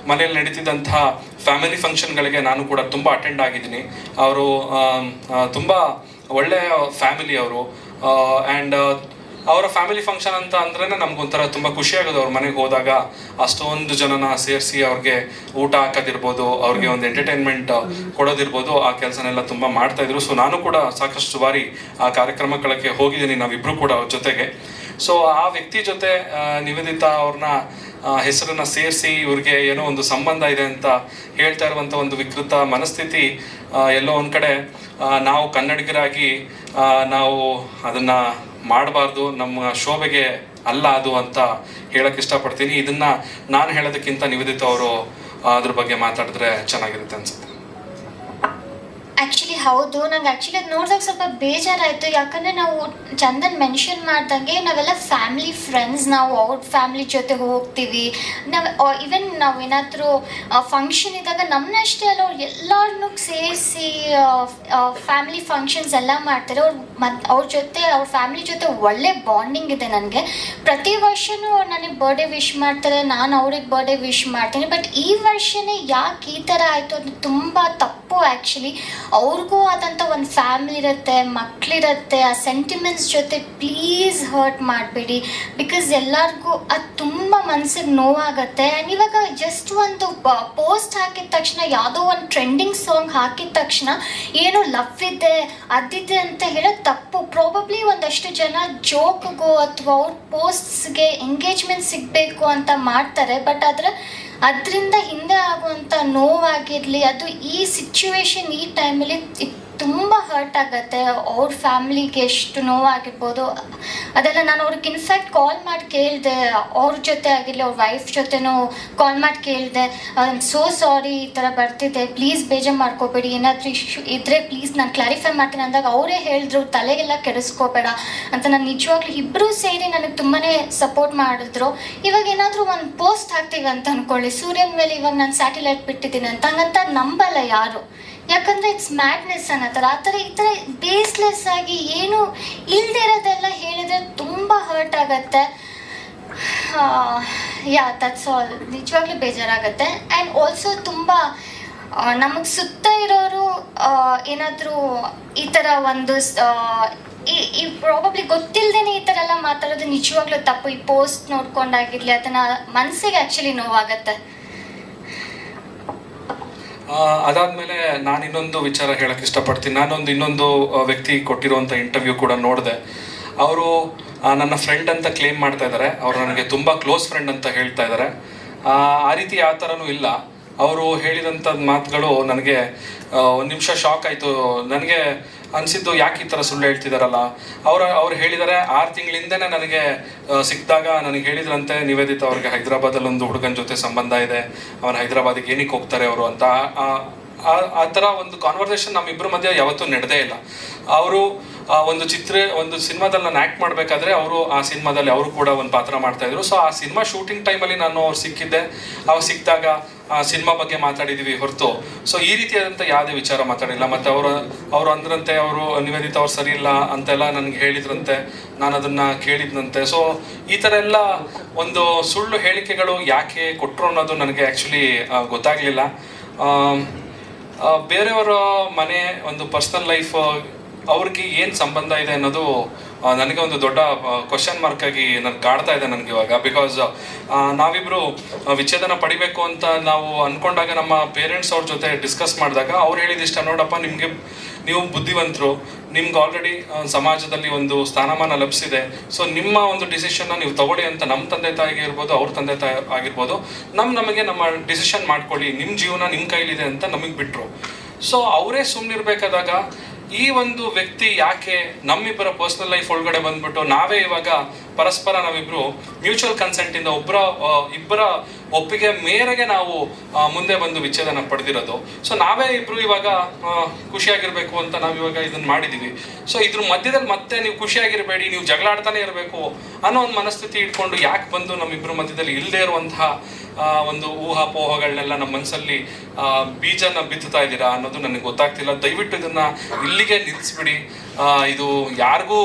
ಮನೆಯಲ್ಲಿ ನಡೀತಿದ್ದಂತಹ ಫ್ಯಾಮಿಲಿ ಫಂಕ್ಷನ್ಗಳಿಗೆ ನಾನು ಕೂಡ ತುಂಬ ಅಟೆಂಡ್ ಆಗಿದ್ದೀನಿ. ಅವರು ತುಂಬ ಒಳ್ಳೆಯ ಫ್ಯಾಮಿಲಿ ಅವರು. ಆ್ಯಂಡ್ ಅವರ ಫ್ಯಾಮಿಲಿ ಫಂಕ್ಷನ್ ಅಂತ ಅಂದ್ರೆ ನಮ್ಗೊಂಥರ ತುಂಬ ಖುಷಿ ಆಗೋದು. ಅವ್ರ ಮನೆಗೆ ಹೋದಾಗ ಅಷ್ಟೊಂದು ಜನನ ಸೇರಿಸಿ ಅವ್ರಿಗೆ ಊಟ ಹಾಕೋದಿರ್ಬೋದು, ಅವ್ರಿಗೆ ಒಂದು ಎಂಟರ್ಟೈನ್ಮೆಂಟ್ ಕೊಡೋದಿರ್ಬೋದು, ಆ ಕೆಲಸನೆಲ್ಲ ತುಂಬ ಮಾಡ್ತಾಯಿದ್ರು. ಸೊ ನಾನು ಕೂಡ ಸಾಕಷ್ಟು ಬಾರಿ ಆ ಕಾರ್ಯಕ್ರಮಗಳಿಗೆ ಹೋಗಿದ್ದೀನಿ, ನಾವಿಬ್ಬರು ಕೂಡ ಅವ್ರ ಜೊತೆಗೆ. ಸೊ ಆ ವ್ಯಕ್ತಿ ಜೊತೆ ನಿವೇದಿತಾ ಅವ್ರನ್ನ ಹೆಸರನ್ನ ಸೇರಿಸಿ ಇವ್ರಿಗೆ ಏನೋ ಒಂದು ಸಂಬಂಧ ಇದೆ ಅಂತ ಹೇಳ್ತಾ ಇರುವಂಥ ಒಂದು ವಿಕೃತ ಮನಸ್ಥಿತಿ ಎಲ್ಲೋ ಒಂದು ಕಡೆ ನಾವು ಕನ್ನಡಿಗರಾಗಿ ನಾವು ಅದನ್ನು ಮಾಡಬಾರ್ದು, ನಮ್ಮ ಶೋಭೆಗೆ ಅಲ್ಲ ಅದು ಅಂತ ಹೇಳಕ್ಕೆ ಇಷ್ಟಪಡ್ತೀನಿ. ಇದನ್ನು ನಾನು ಹೇಳೋದಕ್ಕಿಂತ ನಿವೇದಿತಾ ಅವರು ಅದ್ರ ಬಗ್ಗೆ ಮಾತಾಡಿದ್ರೆ ಚೆನ್ನಾಗಿರುತ್ತೆ ಅನ್ಸುತ್ತೆ. ಆ್ಯಕ್ಚುಲಿ ಹೌದು, ನಂಗೆ ಆ್ಯಕ್ಚುಲಿ ಅದು ನೋಡಿದಾಗ ಸ್ವಲ್ಪ ಬೇಜಾರಾಯಿತು. ಯಾಕಂದರೆ ನಾವು ಚಂದನ್ ಮೆನ್ಷನ್ ಮಾಡ್ದಂಗೆ ನಾವೆಲ್ಲ ಫ್ಯಾಮಿಲಿ ಫ್ರೆಂಡ್ಸ್, ನಾವು ಅವ್ರ ಫ್ಯಾಮಿಲಿ ಜೊತೆ ಹೋಗ್ತೀವಿ. ಈವನ್ ನಾವು ಏನಾದರೂ ಫಂಕ್ಷನ್ ಇದ್ದಾಗ ನಮ್ಮನ್ನಷ್ಟೇ ಅಲ್ಲ, ಅವ್ರು ಎಲ್ಲರನ್ನೂ ಸೇರಿಸಿ ಫ್ಯಾಮಿಲಿ ಫಂಕ್ಷನ್ಸ್ ಎಲ್ಲ ಮಾಡ್ತಾರೆ. ಅವ್ರ ಫ್ಯಾಮಿಲಿ ಜೊತೆ ಒಳ್ಳೆ ಬಾಂಡಿಂಗ್ ಇದೆ ನನಗೆ. ಪ್ರತಿ ವರ್ಷವೂ ನನಗೆ ಬರ್ಡೇ ವಿಶ್ ಮಾಡ್ತಾರೆ, ನಾನು ಅವ್ರಿಗೆ ಬರ್ಡೇ ವಿಶ್ ಮಾಡ್ತೀನಿ. ಬಟ್ ಈ ವರ್ಷನೇ ಯಾಕೆ ಈ ಥರ ಆಯಿತು ಅದು ತುಂಬ ತಪ್ಪು ತಪ್ಪು ಆ್ಯಕ್ಚುಲಿ. ಅವ್ರಿಗೂ ಆದಂಥ ಒಂದು ಫ್ಯಾಮಿಲಿ ಇರುತ್ತೆ, ಮಕ್ಕಳಿರುತ್ತೆ, ಆ ಸೆಂಟಿಮೆಂಟ್ಸ್ ಜೊತೆ ಪ್ಲೀಸ್ ಹರ್ಟ್ ಮಾಡಬೇಡಿ. ಬಿಕಾಸ್ ಎಲ್ಲರಿಗೂ ಅದು ತುಂಬ ಮನಸ್ಸಿಗೆ ನೋವಾಗುತ್ತೆ. ಆ್ಯಂಡ್ ಇವಾಗ ಜಸ್ಟ್ ಒಂದು ಪೋಸ್ಟ್ ಹಾಕಿದ ತಕ್ಷಣ, ಯಾವುದೋ ಒಂದು ಟ್ರೆಂಡಿಂಗ್ ಸಾಂಗ್ ಹಾಕಿದ ತಕ್ಷಣ ಏನು ಲವ್ ಇದೆ ಅದಿದೆ ಅಂತ ಹೇಳೋದು ತಪ್ಪು. ಪ್ರಾಬಬ್ಲಿ ಒಂದಷ್ಟು ಜನ ಜೋಕ್ಗೋ ಅಥವಾ ಅವ್ರ ಪೋಸ್ಟ್ಸ್ಗೆ ಎಂಗೇಜ್ಮೆಂಟ್ ಸಿಗಬೇಕು ಅಂತ ಮಾಡ್ತಾರೆ. ಬಟ್ ಅದರಿಂದ ಹಿಂದೆ ಆಗುವಂಥ ನೋವಾಗಿರಲಿ, ಅದು ಈ ಸಿಚುವೇಶನ್ ಈ ಟೈಮಲ್ಲಿ ತುಂಬ ಹರ್ಟ್ ಆಗುತ್ತೆ. ಅವ್ರ ಫ್ಯಾಮ್ಲಿಗೆ ಎಷ್ಟು ನೋವಾಗಿರ್ಬೋದು ಅದೆಲ್ಲ. ನಾನು ಅವ್ರಿಗೆ ಇನ್ಫ್ಯಾಕ್ಟ್ ಕಾಲ್ ಮಾಡಿ ಕೇಳಿದೆ, ಅವ್ರ ಜೊತೆ ಆಗಿರಲಿ ಅವ್ರ ವೈಫ್ ಜೊತೆನೂ ಕಾಲ್ ಮಾಡಿ ಕೇಳಿದೆ, ಸೋ ಸಾರಿ ಈ ಥರ ಬರ್ತಿದ್ದೆ, ಪ್ಲೀಸ್ ಬೇಜಾರು ಮಾಡ್ಕೋಬೇಡಿ, ಏನಾದರೂ ಇಶ್ಯೂ ಇದ್ದರೆ ಪ್ಲೀಸ್ ನಾನು ಕ್ಲಾರಿಫೈ ಮಾಡ್ತೀನಿ ಅಂದಾಗ ಅವರೇ ಹೇಳಿದ್ರು ತಲೆಗೆಲ್ಲ ಕೆಡಿಸ್ಕೋಬೇಡ ಅಂತ. ನಾನು ನಿಜವಾಗ್ಲೂ ಇಬ್ಬರೂ ಸೇರಿ ನನಗೆ ತುಂಬಾ ಸಪೋರ್ಟ್ ಮಾಡಿದ್ರು. ಇವಾಗ ಏನಾದರೂ ಒಂದು ಪೋಸ್ಟ್ ಹಾಕ್ತೀವಿ ಅಂತ ಅಂದ್ಕೊಳ್ಳಿ, ಸೂರ್ಯನ ಮೇಲೆ ಇವಾಗ ನಾನು ಸ್ಯಾಟಲೈಟ್ ಬಿಟ್ಟಿದ್ದೀನಿ ಅಂತ, ಹಂಗಂತ ನಂಬಲ್ಲ ಯಾರು. ಯಾಕಂದರೆ ಇಟ್ಸ್ ಮ್ಯಾಡ್ನೆಸ್ ಅನ್ನೋ ಆ ಥರ ಈ ಥರ ಬೇಸ್ಲೆಸ್ ಆಗಿ ಏನು ಇಲ್ಲದೆ ಇರೋದೆಲ್ಲ ಹೇಳಿದರೆ ತುಂಬ ಹರ್ಟ್ ಆಗುತ್ತೆ. That's all. ನಿಜವಾಗ್ಲೂ ಬೇಜಾರಾಗುತ್ತೆ. ಆ್ಯಂಡ್ ಆಲ್ಸೋ ತುಂಬ ನಮಗೆ ಸುತ್ತ ಇರೋರು ಏನಾದರೂ ಈ ಥರ ಒಂದು ಈ ಪ್ರಾಬಬ್ಲಿ ಗೊತ್ತಿಲ್ಲದೇ ಈ ಥರ ಎಲ್ಲ ಮಾತಾಡೋದು ನಿಜವಾಗ್ಲೂ ತಪ್ಪು. ಈ ಪೋಸ್ಟ್ ನೋಡ್ಕೊಂಡಾಗಿರಲಿ ಅದನ್ನು ಮನಸ್ಸಿಗೆ ಆ್ಯಕ್ಚುಲಿ ನೋವಾಗುತ್ತೆ. ಅದಾದಮೇಲೆ ನಾನು ಇನ್ನೊಂದು ವಿಚಾರ ಹೇಳಕ್ಕೆ ಇಷ್ಟಪಡ್ತೀನಿ. ಇನ್ನೊಂದು ವ್ಯಕ್ತಿ ಕೊಟ್ಟಿರುವಂಥ ಇಂಟರ್ವ್ಯೂ ಕೂಡ ನೋಡಿದೆ. ಅವರು ನನ್ನ ಫ್ರೆಂಡ್ ಅಂತ ಕ್ಲೇಮ್ ಮಾಡ್ತಾ ಇದ್ದಾರೆ, ಅವರು ನನಗೆ ತುಂಬ ಕ್ಲೋಸ್ ಫ್ರೆಂಡ್ ಅಂತ ಹೇಳ್ತಾ ಇದ್ದಾರೆ. ಆ ರೀತಿ ಯಾವ ಥರನೂ ಇಲ್ಲ. ಅವರು ಹೇಳಿದಂಥ ಮಾತುಗಳು ನನಗೆ ಒಂದು ನಿಮಿಷ ಶಾಕ್ ಆಯಿತು. ನನಗೆ ಅನಿಸಿದ್ದು ಯಾಕೆ ಈ ಥರ ಸುಳ್ಳು ಹೇಳ್ತಿದ್ದಾರಲ್ಲ. ಅವ್ರು ಹೇಳಿದ್ದಾರೆ 6 ತಿಂಗಳಿಂದನೇ ನನಗೆ ಸಿಕ್ಕಿದಾಗ ನನಗೆ ಹೇಳಿದ್ರಂತೆ, ನಿವೇದಿತಾ ಅವ್ರಿಗೆ ಹೈದರಾಬಾದಲ್ಲಿ ಒಂದು ಹುಡುಗನ ಜೊತೆ ಸಂಬಂಧ ಇದೆ, ಅವನು ಹೈದರಾಬಾದಿಗೆ ಏನಕ್ಕೆ ಹೋಗ್ತಾರೆ ಅವರು ಅಂತ. ಆ ಥರ ಒಂದು ಕಾನ್ವರ್ಸೇಷನ್ ನಮ್ಮಿಬ್ಬರ ಮಧ್ಯೆ ಯಾವತ್ತೂ ನಡೆದೇ ಇಲ್ಲ. ಅವರು ಒಂದು ಸಿನಿಮಾದಲ್ಲಿ ನಾನು ಆ್ಯಕ್ಟ್ ಮಾಡಬೇಕಾದ್ರೆ ಅವರು ಆ ಸಿನಿಮಾದಲ್ಲಿ ಅವರು ಕೂಡ ಒಂದು ಪಾತ್ರ ಮಾಡ್ತಾಯಿದ್ರು. ಸೊ ಆ ಸಿನಿಮಾ ಶೂಟಿಂಗ್ ಟೈಮಲ್ಲಿ ನಾನು ಅವ್ರು ಸಿಕ್ಕಿದ್ದೆ. ಅವ್ರು ಸಿಕ್ಕಿದಾಗ ಆ ಸಿನಿಮಾ ಬಗ್ಗೆ ಮಾತಾಡಿದ್ದೀವಿ ಹೊರತು ಸೊ ಈ ರೀತಿಯಾದಂಥ ಯಾವುದೇ ವಿಚಾರ ಮಾತಾಡಿಲ್ಲ. ಮತ್ತು ಅವರು ಅಂದ್ರಂತೆ ಅವರು ನಿವೇದಿತಾ ಅವ್ರು ಸರಿ ಇಲ್ಲ ಅಂತೆಲ್ಲ ನನಗೆ ಹೇಳಿದ್ರಂತೆ, ನಾನು ಅದನ್ನು ಕೇಳಿದ್ನಂತೆ. ಸೊ ಈ ಥರ ಎಲ್ಲ ಒಂದು ಸುಳ್ಳು ಹೇಳಿಕೆಗಳು ಯಾಕೆ ಕೊಟ್ಟರು ಅನ್ನೋದು ನನಗೆ ಆ್ಯಕ್ಚುಲಿ ಗೊತ್ತಾಗಲಿಲ್ಲ. ಬೇರೆಯವರ ಮನೆ ಒಂದು ಪರ್ಸ್ನಲ್ ಲೈಫ್ ಅವ್ರಿಗೆ ಏನು ಸಂಬಂಧ ಇದೆ ಅನ್ನೋದು ನನಗೆ ಒಂದು ದೊಡ್ಡ ಕ್ವಶನ್ ಮಾರ್ಕ್ ಆಗಿ ನನಗೆ ಕಾಡ್ತಾ ಇದೆ ನನಗೆ ಇವಾಗ. ಬಿಕಾಸ್ ನಾವಿಬ್ಬರು ವಿಚ್ಛೇದನ ಪಡಿಬೇಕು ಅಂತ ನಾವು ಅಂದ್ಕೊಂಡಾಗ ನಮ್ಮ ಪೇರೆಂಟ್ಸ್ ಅವ್ರ ಜೊತೆ ಡಿಸ್ಕಸ್ ಮಾಡಿದಾಗ ಅವ್ರು ಹೇಳಿದಿಷ್ಟ, ನೋಡಪ್ಪ ನೀವು ಬುದ್ಧಿವಂತರು, ನಿಮ್ಗೆ ಆಲ್ರೆಡಿ ಸಮಾಜದಲ್ಲಿ ಒಂದು ಸ್ಥಾನಮಾನ ಲಭಿಸಿದೆ, ಸೊ ನಿಮ್ಮ ಒಂದು ಡಿಸಿಷನ್ನ ನೀವು ತಗೊಳ್ಳಿ ಅಂತ ನಮ್ಮ ತಂದೆ ತಾಯಿಗೆ ಇರ್ಬೋದು, ಅವ್ರ ತಂದೆ ತಾಯಿ ಆಗಿರ್ಬೋದು, ನಮಗೆ ನಮ್ಮ ಡಿಸಿಷನ್ ಮಾಡ್ಕೊಳ್ಳಿ, ನಿಮ್ಮ ಜೀವನ ನಿಮ್ಮ ಕೈಲಿದೆ ಅಂತ ನಮಗೆ ಬಿಟ್ಟರು. ಸೊ ಅವರೇ ಸುಮ್ಮನಿರ್ಬೇಕಾದಾಗ ಈ ಒಂದು ವ್ಯಕ್ತಿ ಯಾಕೆ ನಮ್ಮಿಬ್ಬರ ಪರ್ಸನಲ್ ಲೈಫ್ ಒಳಗಡೆ ಬಂದ್ಬಿಟ್ಟು ನಾವೇ ಇವಾಗ ಪರಸ್ಪರ ನಾವಿಬ್ರು ಮ್ಯೂಚುವಲ್ ಕನ್ಸೆಂಟಿಂದ ಇಬ್ಬರ ಒಪ್ಪಿಗೆ ಮೇರೆಗೆ ನಾವು ಮುಂದೆ ಬಂದು ವಿಚ್ಛೇದನ ಪಡೆದಿರೋದು. ಸೊ ನಾವೇ ಇಬ್ರು ಇವಾಗ ಖುಷಿಯಾಗಿರ್ಬೇಕು ಅಂತ ನಾವು ಇವಾಗ ಇದನ್ನ ಮಾಡಿದೀವಿ. ಸೊ ಇದ್ರ ಮಧ್ಯದಲ್ಲಿ ಮತ್ತೆ ನೀವು ಖುಷಿಯಾಗಿರ್ಬೇಡಿ, ನೀವು ಜಗಳ ಆಡ್ತಾನೆ ಇರಬೇಕು ಅನ್ನೋ ಒಂದು ಮನಸ್ಥಿತಿ ಇಟ್ಕೊಂಡು ಯಾಕೆ ಬಂದು ನಮ್ಮಿಬ್ಬರ ಮಧ್ಯದಲ್ಲಿ ಇಲ್ಲದೆ ಇರುವಂತಹ ಒಂದು ಊಹಾಪೋಹಗಳನ್ನೆಲ್ಲ ನಮ್ಮ ಮನಸ್ಸಲ್ಲಿ ಬೀಜನ ಬಿತ್ತುತ್ತಾ ಇದ್ದೀರಾ ಅನ್ನೋದು ನನಗೆ ಗೊತ್ತಾಗ್ತಿಲ್ಲ. ದಯವಿಟ್ಟು ಇದನ್ನ ಇಲ್ಲಿಗೆ ನಿಲ್ಲಿಸ್ಬಿಡಿ. ಇದು ಯಾರಿಗೂ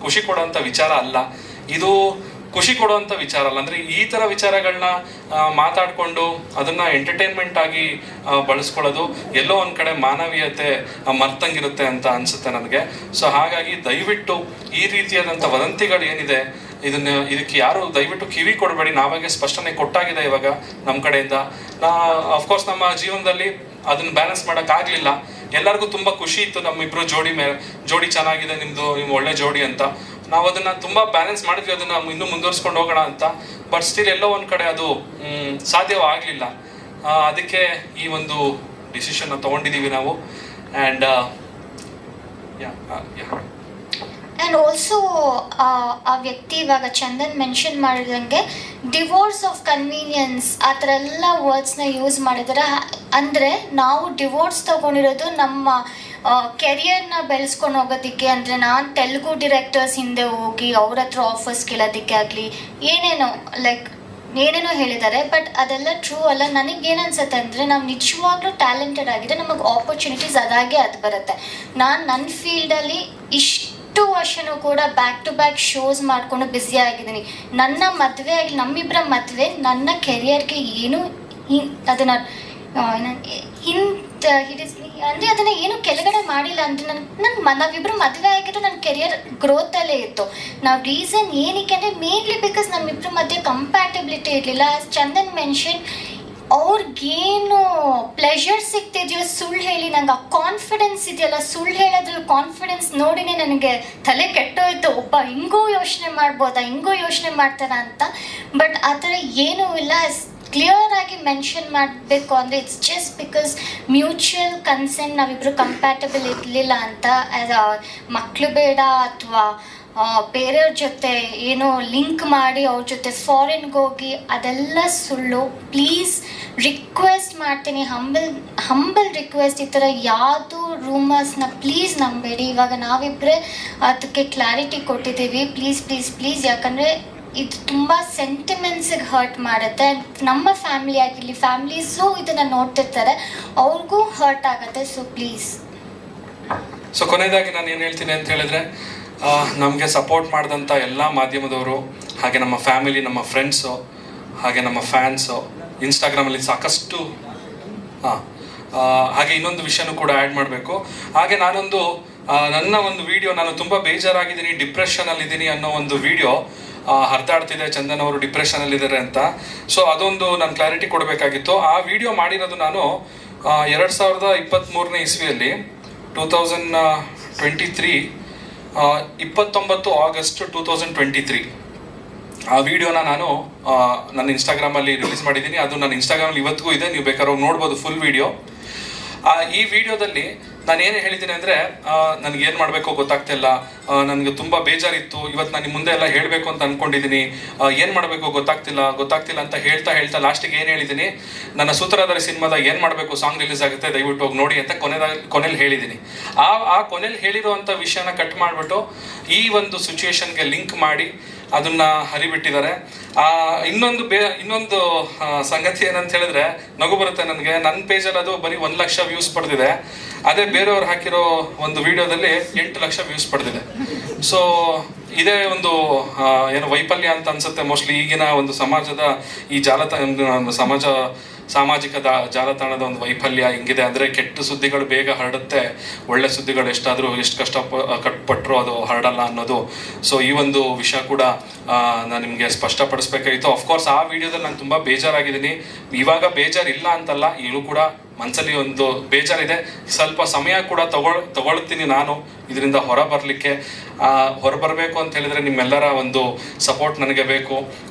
ಖುಷಿ ಕೊಡುವಂಥ ವಿಚಾರ ಅಲ್ಲ, ಇದು ಖುಷಿ ಕೊಡುವಂಥ ವಿಚಾರ ಅಲ್ಲ. ಅಂದರೆ ಈ ಥರ ವಿಚಾರಗಳನ್ನ ಮಾತಾಡಿಕೊಂಡು ಅದನ್ನು ಎಂಟರ್ಟೈನ್ಮೆಂಟ್ ಆಗಿ ಬಳಸ್ಕೊಳ್ಳೋದು ಎಲ್ಲೋ ಒಂದು ಕಡೆ ಮಾನವೀಯತೆ ಮರ್ತಂಗಿರುತ್ತೆ ಅಂತ ಅನಿಸುತ್ತೆ ನನಗೆ. ಸೊ ಹಾಗಾಗಿ ದಯವಿಟ್ಟು ಈ ರೀತಿಯಾದಂಥ ವದಂತಿಗಳು ಏನಿದೆ ಇದಕ್ಕೆ ಯಾರು ದಯವಿಟ್ಟು ಕಿವಿ ಕೊಡಬೇಡಿ. ನಾವಾಗೆ ಸ್ಪಷ್ಟನೆ ಕೊಟ್ಟಾಗಿದೆ ಇವಾಗ ನಮ್ಮ ಕಡೆಯಿಂದ. ಅಫ್ಕೋರ್ಸ್ ನಮ್ಮ ಜೀವನದಲ್ಲಿ ಅದನ್ನು ಬ್ಯಾಲೆನ್ಸ್ ಮಾಡೋಕ್ಕಾಗಲಿಲ್ಲ. ಎಲ್ಲರಿಗೂ ತುಂಬ ಖುಷಿ ಇತ್ತು ನಮ್ಮಿಬ್ಬರು ಜೋಡಿ ಚೆನ್ನಾಗಿದೆ, ನಿಮ್ಮದು ಒಳ್ಳೆ ಜೋಡಿ ಅಂತ. ನಾವು ಅದನ್ನು ತುಂಬ ಬ್ಯಾಲೆನ್ಸ್ ಮಾಡಿದ್ವಿ, ಅದನ್ನು ಇನ್ನೂ ಮುಂದುವರಿಸ್ಕೊಂಡು ಹೋಗೋಣ ಅಂತ. ಬಟ್ ಸ್ಟಿಲ್ ಎಲ್ಲೋ ಒಂದು ಕಡೆ ಅದು ಸಾಧ್ಯವಾಗಲಿಲ್ಲ. ಅದಕ್ಕೆ ಈ ಒಂದು ಡಿಸಿಷನ್ನ ತೊಗೊಂಡಿದ್ದೀವಿ ನಾವು. ಆ್ಯಂಡ್ ಆ್ಯಂಡ್ ಆಲ್ಸೋ ಆ ವ್ಯಕ್ತಿ ಇವಾಗ ಚಂದನ್ ಮೆನ್ಷನ್ ಮಾಡಿದಂಗೆ ಡಿವೋರ್ಸ್ ಆಫ್ ಕನ್ವೀನಿಯನ್ಸ್ ಆ ಥರ ಎಲ್ಲ ವರ್ಡ್ಸ್ನ ಯೂಸ್ ಮಾಡಿದ್ದಾರೆ. ಅಂದರೆ ನಾವು ಡಿವೋರ್ಸ್ ತೊಗೊಂಡಿರೋದು ನಮ್ಮ ಕೆರಿಯರ್ನ ಬೆಳೆಸ್ಕೊಂಡು ಹೋಗೋದಕ್ಕೆ. ಅಂದರೆ ನಾನು ತೆಲುಗು ಡಿರೆಕ್ಟರ್ಸ್ ಹಿಂದೆ ಹೋಗಿ ಅವ್ರ ಹತ್ರ ಆಫರ್ಸ್ ಕೇಳೋದಕ್ಕೆ ಆಗಲಿ ಏನೇನೋ ಹೇಳಿದ್ದಾರೆ. ಬಟ್ ಅದೆಲ್ಲ ಟ್ರೂ ಅಲ್ಲ. ನನಗೇನು ಅನ್ಸುತ್ತೆ ಅಂದರೆ ನಾವು ನಿಜವಾಗ್ಲೂ ಟ್ಯಾಲೆಂಟೆಡ್ ಆಗಿದೆ, ನಮಗೆ ಆಪರ್ಚುನಿಟೀಸ್ ಅದಾಗೆ ಅದು ಬರುತ್ತೆ. ನಾನು ನನ್ನ ಫೀಲ್ಡಲ್ಲಿ ಇಷ್ಟು ವರ್ಷನೂ ಕೂಡ ಬ್ಯಾಕ್ ಟು ಬ್ಯಾಕ್ ಶೋಸ್ ಮಾಡಿಕೊಂಡು ಬ್ಯುಸಿ ಆಗಿದ್ದೀನಿ. ನನ್ನ ಮದುವೆ ಆಗಿ ನಮ್ಮಿಬ್ಬರ ಮದುವೆ ನನ್ನ ಕೆರಿಯರ್ಗೆ ಏನು ಅದನ್ನು ಅಂದರೆ ಅದನ್ನು ಏನು ಕೆಳಗಡೆ ಮಾಡಿಲ್ಲ ಅಂದರೆ ನಾವಿಬ್ಬರು ಮದುವೆ ಆಗಿದ್ದು ನನ್ನ ಕೆರಿಯರ್ ಗ್ರೋತಲ್ಲೇ ಇತ್ತು. ನಾವು ರೀಸನ್ ಏನಕ್ಕೆ ಅಂದರೆ ಮೇನ್ಲಿ ಬಿಕಾಸ್ ನಮ್ಮಿಬ್ಬರ ಮಧ್ಯೆ ಕಂಪ್ಯಾಟಬಿಲಿಟಿ ಇರಲಿಲ್ಲ. ಚಂದನ್ ಮೆನ್ಷನ್ ಅವ್ರಿಗೇನು ಪ್ಲೆಷರ್ ಸಿಗ್ತಿದೆಯೋ ಸುಳ್ಳು ಹೇಳಿ, ನಂಗೆ ಆ ಕಾನ್ಫಿಡೆನ್ಸ್ ಇದೆಯಲ್ಲ, ಸುಳ್ಳು ಹೇಳೋದ್ರಲ್ಲಿ ಕಾನ್ಫಿಡೆನ್ಸ್ ನೋಡಿನೇ ನನಗೆ ತಲೆ ಕೆಟ್ಟೋಯ್ತು. ಒಬ್ಬ ಹಿಂಗೂ ಯೋಚನೆ ಮಾಡ್ಬೋದಾ, ಹಿಂಗೂ ಯೋಚನೆ ಮಾಡ್ತಾರ ಅಂತ. ಬಟ್ ಆ ಥರ ಏನೂ ಇಲ್ಲ. ಕ್ಲಿಯರ್ ಆಗಿ ಮೆನ್ಷನ್ ಮಾಡಬೇಕು ಅಂದರೆ it's just because mutual consent, ನಾವಿಬ್ಬರು ಕಂಪ್ಯಾಟಬಲ್ ಇರಲಿಲ್ಲ ಅಂತ. ಮಕ್ಕಳು ಬೇಡ ಅಥವಾ ಬೇರೆಯವ್ರ ಜೊತೆ ಏನೋ ಲಿಂಕ್ ಮಾಡಿ ಅವ್ರ ಜೊತೆ ಫಾರಿನ್ಗೆ ಹೋಗಿ, ಅದೆಲ್ಲ ಸುಳ್ಳು. ಪ್ಲೀಸ್ ರಿಕ್ವೆಸ್ಟ್ ಮಾಡ್ತೀನಿ, ಹಂಬಲ್ ರಿಕ್ವೆಸ್ಟ್, ಈ ಥರ ಯಾವುದು ರೂಮರ್ಸ್ನ ಪ್ಲೀಸ್ ನಂಬೇಡಿ. ಇವಾಗ ನಾವಿಬ್ಬರೇ ಅದಕ್ಕೆ ಕ್ಲಾರಿಟಿ ಕೊಟ್ಟಿದ್ದೀವಿ. ಪ್ಲೀಸ್ ಪ್ಲೀಸ್ ಪ್ಲೀಸ್, ಯಾಕಂದರೆ ಇದು ತುಂಬ ಸೆಂಟಿಮೆಂಟ್ಸಿಗೆ ಹರ್ಟ್ ಮಾಡುತ್ತೆ. ನಮ್ಮ ಫ್ಯಾಮಿಲಿ ಆಗಿರಲಿ, ಫ್ಯಾಮಿಲೀಸು ಇದನ್ನು ನೋಡ್ತಿರ್ತಾರೆ, ಅವ್ರಿಗೂ ಹರ್ಟ್ ಆಗುತ್ತೆ. So please. ಸೊ ಕೊನೆಯದಾಗಿ ನಾನು ಏನು ಹೇಳ್ತೀನಿ ಅಂತ ಹೇಳಿದ್ರೆ, ನಮಗೆ ಸಪೋರ್ಟ್ ಮಾಡಿದಂಥ ಎಲ್ಲ ಮಾಧ್ಯಮದವರು, ಹಾಗೆ ನಮ್ಮ ಫ್ಯಾಮಿಲಿ, ನಮ್ಮ ಫ್ರೆಂಡ್ಸು, ಹಾಗೆ ನಮ್ಮ ಫ್ಯಾನ್ಸು, ಇನ್ಸ್ಟಾಗ್ರಾಮಲ್ಲಿ ಸಾಕಷ್ಟು ಹಾಗೆ ಇನ್ನೊಂದು ವಿಷಯನೂ ಕೂಡ ಆ್ಯಡ್ ಮಾಡಬೇಕು. ಹಾಗೆ ನಾನೊಂದು ನನ್ನ ಒಂದು ವಿಡಿಯೋ, ನಾನು ತುಂಬ ಬೇಜಾರಾಗಿದ್ದೀನಿ, ಡಿಪ್ರೆಷನಲ್ಲಿದ್ದೀನಿ ಅನ್ನೋ ಒಂದು ವಿಡಿಯೋ ಹರಿದಾಡ್ತಿದೆ, ಚಂದನ್ ಅವರು ಡಿಪ್ರೆಷನಲ್ಲಿದ್ದಾರೆ ಅಂತ. ಸೊ ಅದೊಂದು ನಾನು ಕ್ಲಾರಿಟಿ ಕೊಡಬೇಕಾಗಿತ್ತು. ಆ ವಿಡಿಯೋ ಮಾಡಿರೋದು ನಾನು 2023ನೇ ಇಸ್ವಿಯಲ್ಲಿ 2023 29 ಆಗಸ್ಟ್ 2023 ಆ ವಿಡಿಯೋನ ನಾನು ನನ್ನ ಇನ್ಸ್ಟಾಗ್ರಾಮಲ್ಲಿ ರಿಲೀಸ್ ಮಾಡಿದ್ದೀನಿ. ಅದು ನನ್ನ ಇನ್ಸ್ಟಾಗ್ರಾಮಲ್ಲಿ ಇವತ್ತಿಗೂ ಇದೆ, ನೀವು ಬೇಕಾದ್ರೆ ನೋಡ್ಬೋದು ಫುಲ್ ವಿಡಿಯೋ. ಈ ವಿಡಿಯೋದಲ್ಲಿ ನಾನು ಏನು ಹೇಳಿದ್ದೀನಿ ಅಂದರೆ, ನನಗೇನು ಮಾಡಬೇಕು ಗೊತ್ತಾಗ್ತಿಲ್ಲ, ನನಗೆ ತುಂಬ ಬೇಜಾರಿತ್ತು, ಇವತ್ತು ನಾನು ಮುಂದೆ ಎಲ್ಲ ಹೇಳಬೇಕು ಅಂತ ಅಂದ್ಕೊಂಡಿದ್ದೀನಿ, ಏನು ಮಾಡಬೇಕು ಗೊತ್ತಾಗ್ತಿಲ್ಲ ಅಂತ ಹೇಳ್ತಾ ಲಾಸ್ಟಿಗೆ ಏನು ಹೇಳಿದ್ದೀನಿ, ನನ್ನ ಸೂತ್ರಧಾರಿ ಸಿನಿಮಾದ ಏನು ಮಾಡಬೇಕು ಸಾಂಗ್ ರಿಲೀಸ್ ಆಗುತ್ತೆ, ದಯವಿಟ್ಟು ಹೋಗಿ ನೋಡಿ ಅಂತ ಕೊನೆಯಲ್ಲಿ ಹೇಳಿದ್ದೀನಿ. ಆ ಕೊನೆಯಲ್ಲಿ ಹೇಳಿರುವಂಥ ವಿಷಯನ ಕಟ್ ಮಾಡಿಬಿಟ್ಟು ಈ ಒಂದು ಸಿಚುವೇಶನ್ಗೆ ಲಿಂಕ್ ಮಾಡಿ ಅದನ್ನ ಹರಿಬಿಟ್ಟಿದ್ದಾರೆ. ಇನ್ನೊಂದು ಸಂಗತಿ ಏನಂತ ಹೇಳಿದ್ರೆ, ನಗು ಬರುತ್ತೆ ನನಗೆ. ನನ್ನ ಪೇಜಲ್ಲಿ ಅದು ಬರೀ 1 ಲಕ್ಷ ವ್ಯೂಸ್ ಪಡೆದಿದೆ. ಅದೇ ಬೇರೆಯವ್ರು ಹಾಕಿರೋ ಒಂದು ವಿಡಿಯೋದಲ್ಲಿ 8 ಲಕ್ಷ ವ್ಯೂಸ್ ಪಡೆದಿದೆ. ಸೊ ಇದೇ ಒಂದು ಏನು ವೈಫಲ್ಯ ಅಂತ ಅನ್ಸುತ್ತೆ ಮೋಸ್ಟ್ಲಿ ಈಗಿನ ಒಂದು ಸಮಾಜದ ಈ ಸಾಮಾಜಿಕ ಜಾಲತಾಣದ ಒಂದು ವೈಫಲ್ಯ ಹಿಂಗಿದೆ. ಅಂದರೆ ಕೆಟ್ಟ ಸುದ್ದಿಗಳು ಬೇಗ ಹರಡುತ್ತೆ, ಒಳ್ಳೆ ಸುದ್ದಿಗಳು ಎಷ್ಟು ಕಷ್ಟಪಟ್ಟರು ಅದು ಹರಡಲ್ಲ ಅನ್ನೋದು. ಸೊ ಈ ಒಂದು ವಿಷಯ ಕೂಡ ನಾನು ನಿಮಗೆ ಸ್ಪಷ್ಟಪಡಿಸ್ಬೇಕಾಗಿತ್ತು. ಅಫ್ಕೋರ್ಸ್ ಆ ವಿಡಿಯೋದಲ್ಲಿ ನಾನು ತುಂಬ ಬೇಜಾರಾಗಿದ್ದೀನಿ. ಇವಾಗ ಬೇಜಾರಿಲ್ಲ ಅಂತಲ್ಲ, ಈಗಲೂ ಕೂಡ ಮನಸ್ಸಲ್ಲಿ ಒಂದು ಬೇಜಾರಿದೆ. ಸ್ವಲ್ಪ ಸಮಯ ಕೂಡ ತಗೊಳ್ತೀನಿ ನಾನು ಇದರಿಂದ ಹೊರಬರಬೇಕು ಅಂತ ಹೇಳಿದ್ರೆ ನಿಮ್ಮೆಲ್ಲರ ಒಂದು ಸಪೋರ್ಟ್ ನನಗೆ ಬೇಕು.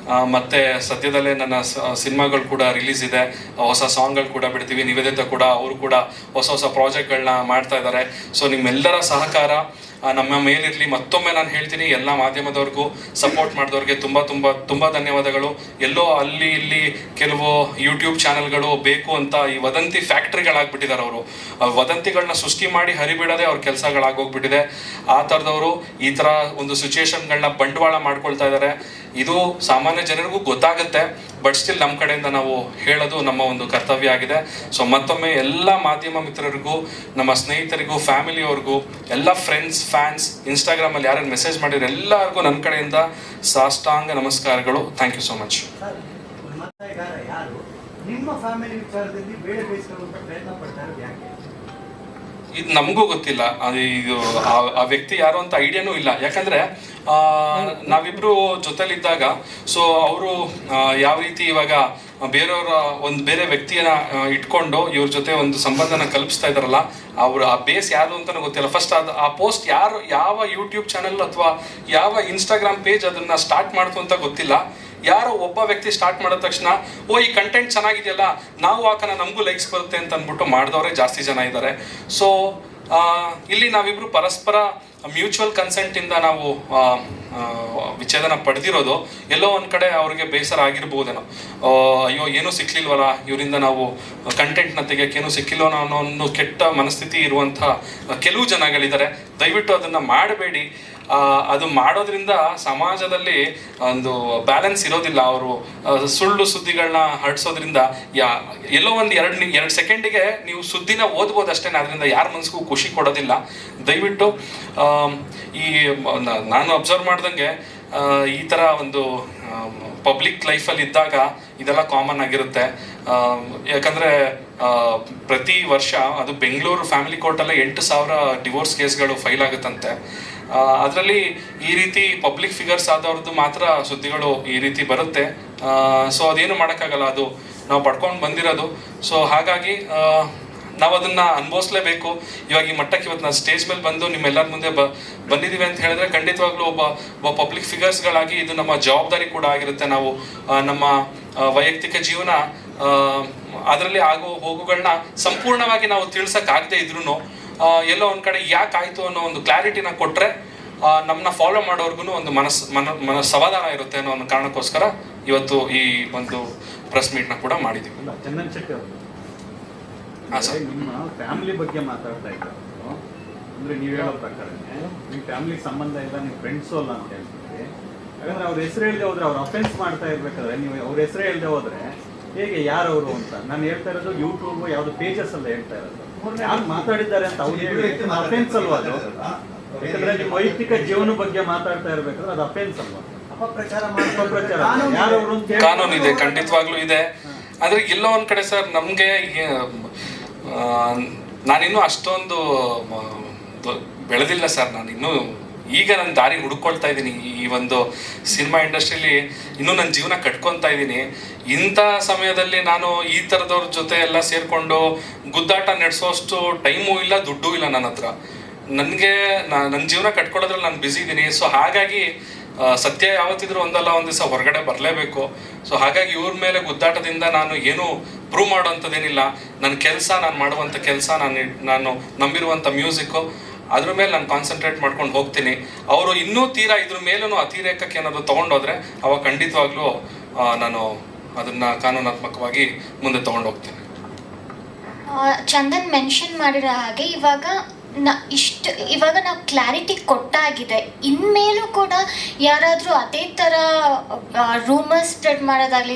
ಮತ್ತೆ ಸದ್ಯದಲ್ಲೇ ನನ್ನ ಸಿನಿಮಾಗಳು ಕೂಡ ರಿಲೀಸ್ ಇದೆ, ಹೊಸ ಸಾಂಗ್ಗಳು ಕೂಡ ಬಿಡ್ತೀವಿ. ನಿವೇದಿತ ಕೂಡ ಅವರು ಕೂಡ ಹೊಸ ಪ್ರಾಜೆಕ್ಟ್ಗಳನ್ನ ಮಾಡ್ತಾ ಇದ್ದಾರೆ. ಸೊ ನಿಮ್ಮೆಲ್ಲರ ಸಹಕಾರ ನಮ್ಮ ಮೇಲಿರಲಿ. ಮತ್ತೊಮ್ಮೆ ನಾನು ಹೇಳ್ತೀನಿ, ಎಲ್ಲ ಮಾಧ್ಯಮದವ್ರಿಗೂ ಸಪೋರ್ಟ್ ಮಾಡಿದವ್ರಿಗೆ ತುಂಬ ಧನ್ಯವಾದಗಳು. ಎಲ್ಲೋ ಅಲ್ಲಿ ಇಲ್ಲಿ ಕೆಲವು ಯೂಟ್ಯೂಬ್ ಚಾನೆಲ್ಗಳು ಬೇಕು ಅಂತ ಈ ವದಂತಿ ಫ್ಯಾಕ್ಟ್ರಿಗಳಾಗ್ಬಿಟ್ಟಿದ್ದಾರೆ. ಅವರು ವದಂತಿಗಳನ್ನ ಸೃಷ್ಟಿ ಮಾಡಿ ಹರಿಬಿಡದೆ ಅವ್ರ ಕೆಲಸಗಳಾಗೋಗ್ಬಿಟ್ಟಿದೆ. ಆ ಥರದವರು ಈ ಥರ ಒಂದು ಸಿಚುವೇಶನ್ಗಳನ್ನ ಬಂಡವಾಳ ಮಾಡ್ಕೊಳ್ತಾ ಇದ್ದಾರೆ. ಇದು ಸಾಮಾನ್ಯ ಜನರಿಗೂ ಗೊತ್ತಾಗುತ್ತೆ, ಬಟ್ ಸ್ಟಿಲ್ ನಮ್ಮ ಕಡೆಯಿಂದ ನಾವು ಹೇಳೋದು ನಮ್ಮ ಒಂದು ಕರ್ತವ್ಯ ಆಗಿದೆ. ಸೊ ಮತ್ತೊಮ್ಮೆ ಎಲ್ಲ ಮಾಧ್ಯಮ ಮಿತ್ರರಿಗೂ, ನಮ್ಮ ಸ್ನೇಹಿತರಿಗೂ, ಫ್ಯಾಮಿಲಿಯವ್ರಿಗೂ, ಎಲ್ಲ ಫ್ರೆಂಡ್ಸ್, ಫ್ಯಾನ್ಸ್, ಇನ್ಸ್ಟಾಗ್ರಾಮಲ್ಲಿ ಯಾರು ಮೆಸೇಜ್ ಮಾಡಿದ್ರು ಎಲ್ಲರಿಗೂ ನನ್ನ ಕಡೆಯಿಂದ ಸಾಷ್ಟಾಂಗ ನಮಸ್ಕಾರಗಳು. Thank you so much. ಇದು ನಮಗೂ ಗೊತ್ತಿಲ್ಲ, ಇದು ಆ ವ್ಯಕ್ತಿ ಯಾರು ಅಂತ ಐಡಿಯಾನೂ ಇಲ್ಲ. ಯಾಕಂದ್ರೆ ನಾವಿಬ್ರು ಜೊತೆಲಿದ್ದಾಗ ಸೊ ಅವರು ಯಾವ ರೀತಿ ಇವಾಗ ಬೇರೆಯವರ ಒಂದು ಬೇರೆ ವ್ಯಕ್ತಿಯನ್ನ ಇಟ್ಕೊಂಡು ಇವ್ರ ಜೊತೆ ಒಂದು ಸಂಬಂಧನ ಕಲ್ಪಿಸ್ತಾ ಇದಾರಲ್ಲ, ಅವ್ರು ಆ ಬೇಸ್ ಯಾರು ಅಂತಾನೂ ಗೊತ್ತಿಲ್ಲ. ಫಸ್ಟ್ ಆ ಪೋಸ್ಟ್ ಯಾವ ಯೂಟ್ಯೂಬ್ ಚಾನೆಲ್ ಅಥವಾ ಯಾವ ಇನ್ಸ್ಟಾಗ್ರಾಮ್ ಪೇಜ್ ಅದನ್ನ ಸ್ಟಾರ್ಟ್ ಮಾಡ್ತು ಅಂತ ಗೊತ್ತಿಲ್ಲ. ಯಾರೋ ಒಬ್ಬ ವ್ಯಕ್ತಿ ಸ್ಟಾರ್ಟ್ ಮಾಡಿದ ತಕ್ಷಣ ಈ ಕಂಟೆಂಟ್ ಚೆನ್ನಾಗಿದೆಯಲ್ಲ, ನಾವು ಹಾಕೋಣ, ನಮಗೂ ಲೈಕ್ಸ್ ಬರುತ್ತೆ ಅಂತ ಅಂದ್ಬಿಟ್ಟು ಮಾಡಿದವರೇ ಜಾಸ್ತಿ ಜನ ಇದ್ದಾರೆ. ಸೊ ಇಲ್ಲಿ ನಾವಿಬ್ರು ಪರಸ್ಪರ ಮ್ಯೂಚುವಲ್ ಕನ್ಸೆಂಟಿಂದ ನಾವು ವಿಚ್ಛೇದನ ಪಡೆದಿರೋದು. ಎಲ್ಲೋ ಒಂದು ಕಡೆ ಅವ್ರಿಗೆ ಬೇಸರ ಆಗಿರ್ಬೋದೇನೋ, ಅಯ್ಯೋ ಏನೂ ಸಿಕ್ಲಿಲ್ವಲ್ಲ ಇವರಿಂದ, ನಾವು ಕಂಟೆಂಟ್ನ ತೆಗಿಯೋಕ್ಕೇನೂ ಸಿಕ್ಕಿಲ್ವೋ ಅನ್ನೋ ಒಂದು ಕೆಟ್ಟ ಮನಸ್ಥಿತಿ ಇರುವಂಥ ಕೆಲವು ಜನಗಳಿದ್ದಾರೆ. ದಯವಿಟ್ಟು ಅದನ್ನು ಮಾಡಬೇಡಿ. ಅದು ಮಾಡೋದ್ರಿಂದ ಸಮಾಜದಲ್ಲಿ ಒಂದು ಬ್ಯಾಲೆನ್ಸ್ ಇರೋದಿಲ್ಲ. ಅವರು ಸುಳ್ಳು ಸುದ್ದಿಗಳನ್ನ ಹರಡಿಸೋದ್ರಿಂದ ಎಲ್ಲೋ ಒಂದು ಎರಡು ಸೆಕೆಂಡಿಗೆ ನೀವು ಸುದ್ದಿನ ಓದ್ಬೋದು ಅಷ್ಟೇ, ಅದರಿಂದ ಯಾರ ಮನಸ್ಸಿಗೂ ಖುಷಿ ಕೊಡೋದಿಲ್ಲ. ದಯವಿಟ್ಟು ನಾನು ಅಬ್ಸರ್ವ್ ಮಾಡ್ದಂಗೆ ಈ ಥರ ಒಂದು ಪಬ್ಲಿಕ್ ಲೈಫಲ್ಲಿ ಇದ್ದಾಗ ಇದೆಲ್ಲ ಕಾಮನ್ ಆಗಿರುತ್ತೆ. ಯಾಕಂದರೆ ಪ್ರತಿ ವರ್ಷ ಅದು ಬೆಂಗಳೂರು ಫ್ಯಾಮಿಲಿ ಕೋರ್ಟಲ್ಲೇ 8,000 ಡಿವೋರ್ಸ್ ಕೇಸ್ಗಳು ಫೈಲ್ ಆಗುತ್ತಂತೆ. ಅದರಲ್ಲಿ ಈ ರೀತಿ ಪಬ್ಲಿಕ್ ಫಿಗರ್ಸ್ ಆದವ್ರದ್ದು ಮಾತ್ರ ಸುದ್ದಿಗಳು ಈ ರೀತಿ ಬರುತ್ತೆ. ಸೊ ಅದೇನು ಮಾಡೋಕ್ಕಾಗಲ್ಲ, ಅದು ನಾವು ಪಡ್ಕೊಂಡು ಬಂದಿರೋದು. ಸೊ ಹಾಗಾಗಿ ನಾವು ಅದನ್ನು ಅನುಭವಿಸ್ಲೇಬೇಕು. ಇವಾಗ ಈ ಮಟ್ಟಕ್ಕೆ ಇವತ್ತು ನಾನು ಸ್ಟೇಜ್ ಮೇಲೆ ಬಂದು ನಿಮ್ಮೆಲ್ಲರ ಮುಂದೆ ಬಂದಿದ್ದೀವಿ ಅಂತ ಹೇಳಿದ್ರೆ ಖಂಡಿತವಾಗ್ಲೂ ಒಬ್ಬ ಪಬ್ಲಿಕ್ ಫಿಗರ್ಸ್ಗಳಾಗಿ ಇದು ನಮ್ಮ ಜವಾಬ್ದಾರಿ ಕೂಡ ಆಗಿರುತ್ತೆ. ನಾವು ನಮ್ಮ ವೈಯಕ್ತಿಕ ಜೀವನ ಅದರಲ್ಲಿ ಆಗೋ ಹೋಗುಗಳನ್ನ ಸಂಪೂರ್ಣವಾಗಿ ನಾವು ತಿಳಿಸೋಕ್ಕಾಗದೇ ಇದ್ರೂ ಎಲ್ಲೋ ಒಂದು ಕಡೆ ಯಾಕೆ ಆಯಿತು ಅನ್ನೋ ಒಂದು ಕ್ಲಾರಿಟಿನ ಕೊಟ್ಟರೆ ನಮ್ಮನ್ನ ಫಾಲೋ ಮಾಡೋರ್ಗು ಒಂದು ಮನಸ್ಸು ಸಮಾಧಾನ ಇರುತ್ತೆ ಅನ್ನೋ ಒಂದು ಕಾರಣಕ್ಕೋಸ್ಕರ ಇವತ್ತು ಈ ಒಂದು ಪ್ರೆಸ್ ಮೀಟ್ನ ಕೂಡ ಮಾಡಿದ್ದೀವಿ. ಚಂದನ್ ಶೆಟ್ಟಿ ಅವರು ನಿಮ್ಮ ಫ್ಯಾಮಿಲಿ ಬಗ್ಗೆ ಮಾತಾಡ್ತಾ ಇದ್ದಾರೆ. ಅಂದ್ರೆ ನೀವು ಹೇಳೋ ಪ್ರಕಾರನೇ ನಿಮ್ಮ ಫ್ಯಾಮಿಲಿ ಸಂಬಂಧ ಇಲ್ಲ, ನೀವು ಫ್ರೆಂಡ್ಸು ಅಲ್ಲ ಅಂತ ಹೇಳ್ತೀವಿ. ಯಾಕಂದ್ರೆ ಅವ್ರ ಹೆಸರು ಹೇಳದೆ ಹೋದ್ರೆ ಅವ್ರು ಅಫೆನ್ಸ್ ಮಾಡ್ತಾ ಇರ್ಬೇಕಾದ್ರೆ ನೀವು ಅವ್ರ ಹೆಸರು ಹೇಳದೆ ಹೋದ್ರೆ ಹೇಗೆ ಯಾರವರು ಅಂತ ನಾನು ಹೇಳ್ತಾ ಇರೋದು ಯೂಟ್ಯೂಬ್ ಯಾವ್ದು ಪೇಜಸ್ ಅಲ್ಲ ಹೇಳ್ತಾ ಇರೋದು. ಯಾರು ಮಾತಾಡಿದ್ದಾರೆ ಅಂತ ಅವ್ರು ಅಫೆನ್ಸ್ ಅಲ್ವಾ ಅದು? ಯಾಕಂದ್ರೆ ನಿಮ್ಮ ವೈಯಕ್ತಿಕ ಜೀವನ ಬಗ್ಗೆ ಮಾತಾಡ್ತಾ ಇರ್ಬೇಕಾದ್ರೆ ಅದು ಅಫೆನ್ಸ್ ಅಲ್ವಾ? ಅಪಪ್ರಚಾರ ಯಾರವರು ಅಂತ ಕಾನೂನು ಇದೆ, ಖಂಡಿತವಾಗ್ಲೂ ಇದೆ. ಆದ್ರೆ ಎಲ್ಲೋ ಒಂದ್ ಕಡೆ ಸರ್ ನಮ್ಗೆ ನಾನಿನ್ನೂ ಅಷ್ಟೊಂದು ಬೆಳೆದಿಲ್ಲ ಸರ್. ನಾನಿನ್ನೂ ಈಗ ನನ್ನ ದಾರಿ ಹುಡ್ಕೊಳ್ತಾ ಇದ್ದೀನಿ. ಈ ಒಂದು ಸಿನಿಮಾ ಇಂಡಸ್ಟ್ರಿಲಿ ಇನ್ನೂ ನನ್ನ ಜೀವನ ಕಟ್ಕೊತಾ ಇದ್ದೀನಿ. ಇಂಥ ಸಮಯದಲ್ಲಿ ನಾನು ಈ ಥರದವ್ರ ಜೊತೆ ಎಲ್ಲ ಸೇರಿಕೊಂಡು ಗುದ್ದಾಟ ನಡೆಸೋಷ್ಟು ಟೈಮು ಇಲ್ಲ, ದುಡ್ಡು ಇಲ್ಲ ನನ್ನ ಹತ್ರ. ನನಗೆ ನನ್ನ ಜೀವನ ಕಟ್ಕೊಳ್ಳೋದ್ರಲ್ಲಿ ನಾನು ಬ್ಯುಸಿ ಇದ್ದೀನಿ. ಸೊ ಹಾಗಾಗಿ ಸತ್ಯ ಯಾವತ್ತಿದ್ರೂ ಒಂದಲ್ಲ ಒಂದು ದಿವಸ ಹೊರಗಡೆ ಬರಲೇಬೇಕು. ಸೊ ಹಾಗಾಗಿ ಇವ್ರ ಮೇಲೆ ಗುದ್ದಾಟದಿಂದ ನಾನು ಏನು ಪ್ರೂವ್ ಮಾಡೋವಂಥದ್ದೇನಿಲ್ಲ. ನನ್ನ ಕೆಲಸ, ನಾನು ಮಾಡುವಂಥ ಕೆಲಸ, ನಾನು ನಂಬಿರುವಂಥ ಮ್ಯೂಸಿಕ್ಕು, ಅದ್ರ ಮೇಲೆ ನಾನು ಕಾನ್ಸಂಟ್ರೇಟ್ ಮಾಡ್ಕೊಂಡು ಹೋಗ್ತೀನಿ. ಅವರು ಇನ್ನೂ ತೀರಾ ಇದ್ರ ಮೇಲೂ ಅತಿರೇಕಕ್ಕೆ ಏನಾದರೂ ತೊಗೊಂಡೋದ್ರೆ ಅವಾಗ ಖಂಡಿತವಾಗ್ಲೂ ನಾನು ಅದನ್ನು ಕಾನೂನಾತ್ಮಕವಾಗಿ ಮುಂದೆ ತೊಗೊಂಡು ಹೋಗ್ತೀನಿ. ಚಂದನ್ ಮೆನ್ಷನ್ ಮಾಡಿರೋ ಹಾಗೆ ಇವಾಗ ನಾವು ಕ್ಲಾರಿಟಿ ಕೊಟ್ಟಾಗಿದೆ. ಇನ್ಮೇಲೂ ಕೂಡ ಯಾರಾದರೂ ಅದೇ ಥರ ರೂಮರ್ಸ್ ಸ್ಪ್ರೆಡ್ ಮಾಡೋದಾಗಲಿ,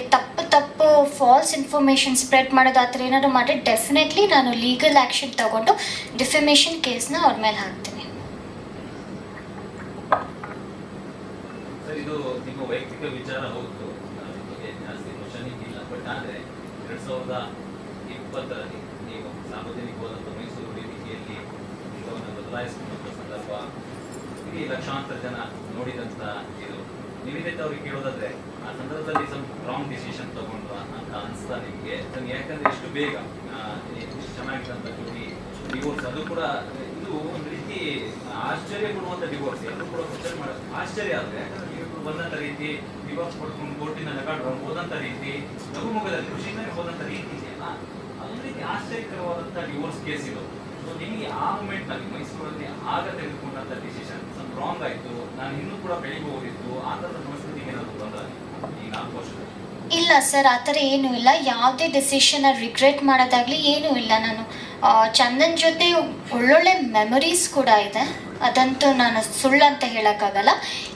ತಪ್ಪು ಫಾಲ್ಸ್ ಇನ್ಫಾರ್ಮೇಷನ್ ಸ್ಪ್ರೆಡ್ ಮಾಡೋದಾದ್ರೆ ಏನಾದರೂ ಮಾಡಿ ಡೆಫಿನೆಟ್ಲಿ ನಾನು ಲೀಗಲ್ ಆ್ಯಕ್ಷನ್ ತಗೊಂಡು ಡಿಫಮೇಷನ್ ಕೇಸ್ನ ಅವ್ರ ಮೇಲೆ ಹಾಕ್ತೀನಿ. ಇದು ನಿಮ್ಮ ವೈಯಕ್ತಿಕ ವಿಚಾರ ಹೌದು, ಜಾಸ್ತಿ ಕ್ವಶನ್ ಇಲ್ಲ. ಬಟ್ ಆದರೆ 2020ರಲ್ಲಿ ನೀವು ಸಾರ್ವಜನಿಕವಾದಂಥ ಮೈಸೂರು ವೇದಿಕೆಯಲ್ಲಿ ಬದಲಾಯಿಸಿಕೊಂಡ ಸಂದರ್ಭ, ಇಡೀ ಲಕ್ಷಾಂತರ ಜನ ನೋಡಿದಂಥ ಇದು. ನಿವೇದಿತ ಅವ್ರಿಗೆ ಕೇಳೋದಾದ್ರೆ ಆ ಸಂದರ್ಭದಲ್ಲಿ ಸ್ವಲ್ಪ ರಾಂಗ್ ಡಿಸಿಷನ್ ತಗೊಂಡ್ರ ಅಂತ ಅನಿಸ್ತಾ ನಿಮಗೆ? ಯಾಕಂದ್ರೆ ಎಷ್ಟು ಬೇಗ ಚೆನ್ನಾಗಿದ್ದಂಥ ಜೋಡಿ ಡಿವೋರ್ಸ್, ಅದು ಕೂಡ ಇದು ಒಂದು ರೀತಿ ಆಶ್ಚರ್ಯ ಪಡುವಂಥ ಡಿವೋರ್ಸ್. ಎಲ್ಲರೂ ಕೂಡ ಕ್ವಶನ್ ಮಾಡೋದು ಆಶ್ಚರ್ಯ ಆದರೆ, ಯಾಕಂದ್ರೆ ನೀವು ಬಂದಂಥ ರೀತಿ ಡಿವೋರ್ಸ್ ಕೊಡ್ಕೊಂಡು ಕೋರ್ಟಿನ ನಗಾಡ್ಕೊಂಡು ಹೋದಂಥ ರೀತಿ, ಲಘುಮುಖದಲ್ಲಿ ಖುಷಿಯಿಂದ ಹೋದಂಥ ರೀತಿ ಇದೆಯಲ್ಲ, ಅದೊಂದು ರೀತಿ ಆಶ್ಚರ್ಯಕರವಾದಂಥ ಡಿವೋರ್ಸ್ ಕೇಸ್ ಇದು. ಸೊ ನಿಮಗೆ ಆ ಮೂಮೆಂಟ್ನಲ್ಲಿ ಮೈಸೂರಲ್ಲಿ ಆಗ ತೆಗೆದುಕೊಂಡಂಥ ಡಿಸಿಷನ್ ಸ್ವಲ್ಪ ರಾಂಗ್ ಆಯಿತು, ನಾನು ಇನ್ನೂ ಕೂಡ ಬೆಳಿಬೋದಿತ್ತು, ಆ ಥರದ ಪರಿಸ್ಥಿತಿಗೆ ಏನಾದರೂ ಬಂದಾಗ ಈ 4 ವರ್ಷದಲ್ಲಿ? ಇಲ್ಲ ಸರ್, ಆ ಥರ ಏನೂ ಇಲ್ಲ. ಯಾವುದೇ ಡಿಸಿಷನ್ ರಿಗ್ರೆಟ್ ಮಾಡೋದಾಗಲಿ ಏನೂ ಇಲ್ಲ. ನಾನು ಚಂದನ್ ಜೊತೆ ಒಳ್ಳೊಳ್ಳೆ ಮೆಮೊರೀಸ್ ಕೂಡ ಇದೆ, ಅದಂತೂ ನಾನು ಸುಳ್ಳು ಅಂತ ಹೇಳೋಕ್ಕಾಗಲ್ಲ.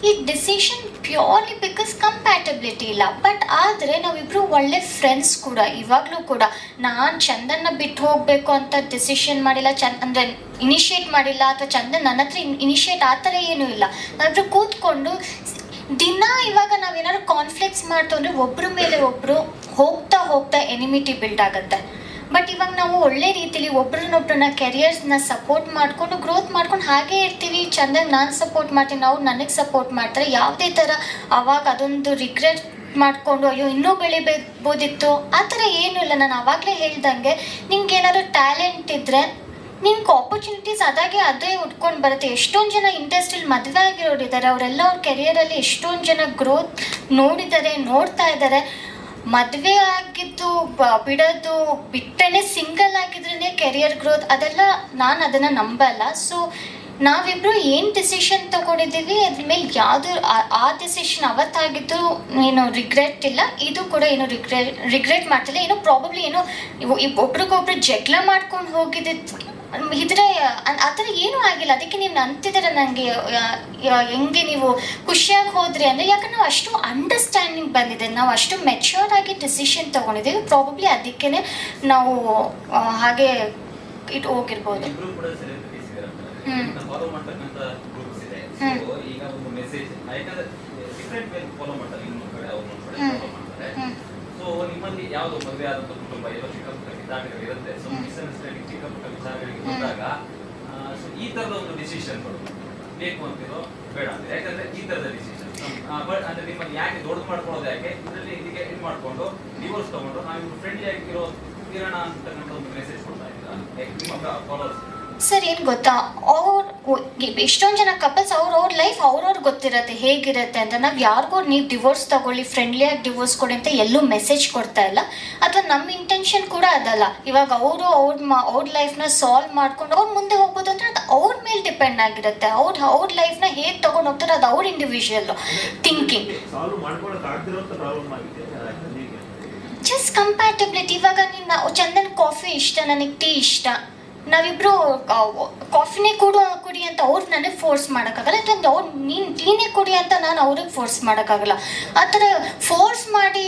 ಈ ಡಿಸಿಷನ್ ಪ್ಯೂರ್ಲಿ ಬಿಕಾಸ್ ಕಂಪ್ಯಾಟಬಿಲಿಟಿ ಇಲ್ಲ. ಬಟ್ ಆದರೆ ನಾವಿಬ್ಬರು ಒಳ್ಳೆ ಫ್ರೆಂಡ್ಸ್ ಕೂಡ ಇವಾಗಲೂ ಕೂಡ. ನಾನು ಚಂದನ್ನ ಬಿಟ್ಟು ಹೋಗಬೇಕು ಅಂತ ಡಿಸಿಷನ್ ಮಾಡಿಲ್ಲ, ಅಂದರೆ ಇನಿಷಿಯೇಟ್ ಮಾಡಿಲ್ಲ, ಅಥವಾ ಚಂದನ್ ನನ್ನ ಹತ್ರ ಇನಿಷಿಯೇಟ್ ಆ ಥರ ಏನೂ ಇಲ್ಲ. ನಾವಿಬ್ಬರು ಕೂತ್ಕೊಂಡು ದಿನ ಇವಾಗ ನಾವೇನಾದ್ರು ಕಾನ್ಫ್ಲಿಕ್ಟ್ಸ್ ಮಾಡ್ತು ಅಂದರೆ ಒಬ್ಬರ ಮೇಲೆ ಒಬ್ಬರು ಹೋಗ್ತಾ ಎನಿಮಿಟಿ ಬಿಲ್ಡ್ ಆಗುತ್ತೆ. ಬಟ್ ಇವಾಗ ನಾವು ಒಳ್ಳೆ ರೀತಿಲಿ ಒಬ್ರನ್ನೊಬ್ರನ್ನ ಕೆರಿಯರ್ಸ್ನ ಸಪೋರ್ಟ್ ಮಾಡಿಕೊಂಡು ಗ್ರೋತ್ ಮಾಡ್ಕೊಂಡು ಹಾಗೇ ಇರ್ತೀವಿ. ಚಂದಾಗಿ ನಾನು ಸಪೋರ್ಟ್ ಮಾಡ್ತೀನಿ, ಅವ್ರು ನನಗೆ ಸಪೋರ್ಟ್ ಮಾಡ್ತಾರೆ. ಯಾವುದೇ ಥರ ಅವಾಗ ಅದೊಂದು ರಿಗ್ರೆಟ್ ಮಾಡಿಕೊಂಡು ಅಯ್ಯೋ ಇನ್ನೂ ಬೆಳಿಬೋದಿತ್ತು ಆ ಥರ ಏನೂ ಇಲ್ಲ. ನಾನು ಆವಾಗಲೇ ಹೇಳ್ದಂಗೆ ನಿಮ್ಗೆ ಏನಾದ್ರು ಟ್ಯಾಲೆಂಟ್ ಇದ್ದರೆ ನಿಮ್ಗೆ ಆಪರ್ಚುನಿಟೀಸ್ ಅದೇ ಉಟ್ಕೊಂಡು ಬರುತ್ತೆ. ಎಷ್ಟೊಂದು ಜನ ಇಂಡಸ್ಟ್ರಿಯಲ್ಲಿ ಮದುವೆ ಆಗಿರೋರಿದ್ದಾರೆ, ಅವರೆಲ್ಲ ಅವ್ರ ಕೆರಿಯರಲ್ಲಿ ಎಷ್ಟೊಂದು ಜನ ಗ್ರೋತ್ ನೋಡ್ತಾ ಇದ್ದಾರೆ. ಮದುವೆ ಆಗಿದ್ದು ಬಿಡೋದು ಬಿಟ್ಟೇ ಸಿಂಗಲ್ ಆಗಿದ್ರೇ ಕೆರಿಯರ್ ಗ್ರೋತ್, ಅದೆಲ್ಲ ನಾನು ಅದನ್ನು ನಂಬಲ್ಲ. ಸೊ ನಾವಿಬ್ಬರು ಏನು ಡಿಸಿಷನ್ ತೊಗೊಂಡಿದ್ದೀವಿ ಅದ್ರ ಮೇಲೆ ಯಾವುದು ಆ ಡಿಸಿಷನ್ ಅವತ್ತಾಗಿದ್ದು ಏನು ರಿಗ್ರೆಟ್ ಇಲ್ಲ. ಇದು ಕೂಡ ಏನು ರಿಗ್ರೆಟ್ ಮಾಡ್ತಿಲ್ಲ. ಏನೋ ಪ್ರಾಬಬ್ಲಿ ಏನೋ ಒಬ್ರಿಗೊಬ್ರು ಜಗಳ ಮಾಡ್ಕೊಂಡು ಹೋಗಿದ್ದು ಇದ್ರೆ ಆ ಥರ ಏನೂ ಆಗಿಲ್ಲ. ಅದಕ್ಕೆ ನೀವು ಅಂತಿದ್ದೀರ ನನಗೆ ಹೆಂಗೆ ನೀವು ಖುಷಿಯಾಗಿ ಹೋದ್ರಿ ಅಂದರೆ, ಯಾಕಂದ್ರೆ ನಾವು ಅಷ್ಟು ಅಂಡರ್ಸ್ಟ್ಯಾಂಡಿಂಗ್ ಬಂದಿದೆ, ನಾವು ಅಷ್ಟು ಮೆಚ್ಯೂರ್ ಆಗಿ ಡಿಸಿಷನ್ ತೊಗೊಂಡಿದ್ದೀವಿ. ಪ್ರಾಬಬ್ಲಿ ಅದಕ್ಕೇ ನಾವು ಹಾಗೆ ಇಟ್ಟು ಹೋಗಿರ್ಬೋದು. ಫಾಲೋ ಮಾಡ್ತಕ್ಕಂಥ ಗ್ರೂಪ್ಸ್ ಇದೆ. ಈಗ ಒಂದು ಮೆಸೇಜ್, ಯಾಕಂದ್ರೆ ಡಿಫ್ರೆಂಟ್ ವೇ ಫಾಲೋ ಮಾಡ್ತಾರೆ, ಇನ್ನೊಂದು ಕಡೆ ಅವ್ರನ್ನೊಂದು ಕಡೆ ಫಾಲೋ ಮಾಡ್ತಾರೆ. ಸೊ ನಿಮ್ಮಲ್ಲಿ ಯಾವುದು ಮದುವೆ ಆದಂತ ಕುಟುಂಬ ಎಲ್ಲೋ ಚಿಕ್ಕ ಪುಟ್ಟ ಕಿತ್ತಾಟಗಳು ಇರುತ್ತೆ. ಸೊ ಮಿಸ್ಅಂಡರ್ಸ್ಟ್ಯಾಂಡಿಂಗ್ ಚಿಕ್ಕ ಪುಟ್ಟ ವಿಚಾರಗಳಿಗೆ ಬಂದಾಗ ಸೊ ಈ ತರದ ಒಂದು ಡಿಸಿಷನ್ಗಳು ಬೇಕು ಅಂತಿರೋ ಬೇಡ ಅಂತ, ಯಾಕಂದ್ರೆ ಈ ತರದ ಡಿಸಿಷನ್ ಬಟ್ ಅಂದ್ರೆ ನಿಮ್ಮಲ್ಲಿ ಯಾಕೆ ದೊಡ್ಡದು ಮಾಡ್ಕೊಳ್ಳೋದು, ಯಾಕೆ ಇದರಲ್ಲಿ ಇದಕ್ಕೆ ಇದು ಮಾಡ್ಕೊಂಡು ಡಿವೋರ್ಸ್ ತಗೊಂಡು ನಾವು ಫ್ರೆಂಡ್ಲಿ ಆಗಿರೋ ಇರೋಣ ಅಂತಕ್ಕಂಥ ಒಂದು ಮೆಸೇಜ್ ಕೊಡ್ತಾ ಇದ್ದೀರಾ ನಿಮ್ಮ ಫಾಲೋವರ್ಸ್? ಸರ್ ಏನು ಗೊತ್ತಾ, ಎಷ್ಟೊಂದು ಜನ ಕಪಲ್ಸ್ ಅವ್ರ ಲೈಫ್ ಅವ್ರವ್ರಿಗೆ ಗೊತ್ತಿರತ್ತೆ ಹೇಗಿರುತ್ತೆ ಅಂತ. ನಾವು ಯಾರಿಗೂ ನೀವು ಡಿವೋರ್ಸ್ ತಗೊಳ್ಳಿ, ಫ್ರೆಂಡ್ಲಿಯಾಗಿ ಡಿವೋರ್ಸ್ ಕೊಡಿ ಅಂತ ಎಲ್ಲೂ ಮೆಸೇಜ್ ಕೊಡ್ತಾ ಇಲ್ಲ. ಅಥವಾ ನಮ್ಮ ಇಂಟೆನ್ಷನ್ ಕೂಡ ಅದಲ್ಲ. ಇವಾಗ ಅವ್ರ ಲೈಫ್ನ ಸಾಲ್ವ್ ಮಾಡ್ಕೊಂಡು ಅವ್ರು ಮುಂದೆ ಹೋಗ್ಬೋದು ಅಂದ್ರೆ ಅದು ಅವ್ರ ಮೇಲೆ ಡಿಪೆಂಡ್ ಆಗಿರುತ್ತೆ. ಅವ್ರ ಲೈಫ್ನ ಹೇಗೆ ತೊಗೊಂಡು ಹೋಗ್ತಾರೆ ಅದು ಅವ್ರ ಇಂಡಿವಿಜುವಲ್ ಥಿಂಕಿಂಗ್. Just compatibility. ಇವಾಗ ನೀನು ಚಂದನ್ ಕಾಫಿ ಇಷ್ಟ, ನನಗೆ ಟೀ ಇಷ್ಟ, ನಾವಿಬ್ರು ಕಾಫಿನೇ ಕುಡಿ ಅಂತ ಅವ್ರು ನನಗೆ ಫೋರ್ಸ್ ಮಾಡೋಕ್ಕಾಗಲ್ಲ. ಅಥವಾ ಅವ್ರು ನೀನು ಟೀನೇ ಕುಡಿ ಅಂತ ನಾನು ಅವ್ರಿಗೆ ಫೋರ್ಸ್ ಮಾಡೋಕ್ಕಾಗಲ್ಲ. ಆ ಥರ ಫೋರ್ಸ್ ಮಾಡಿ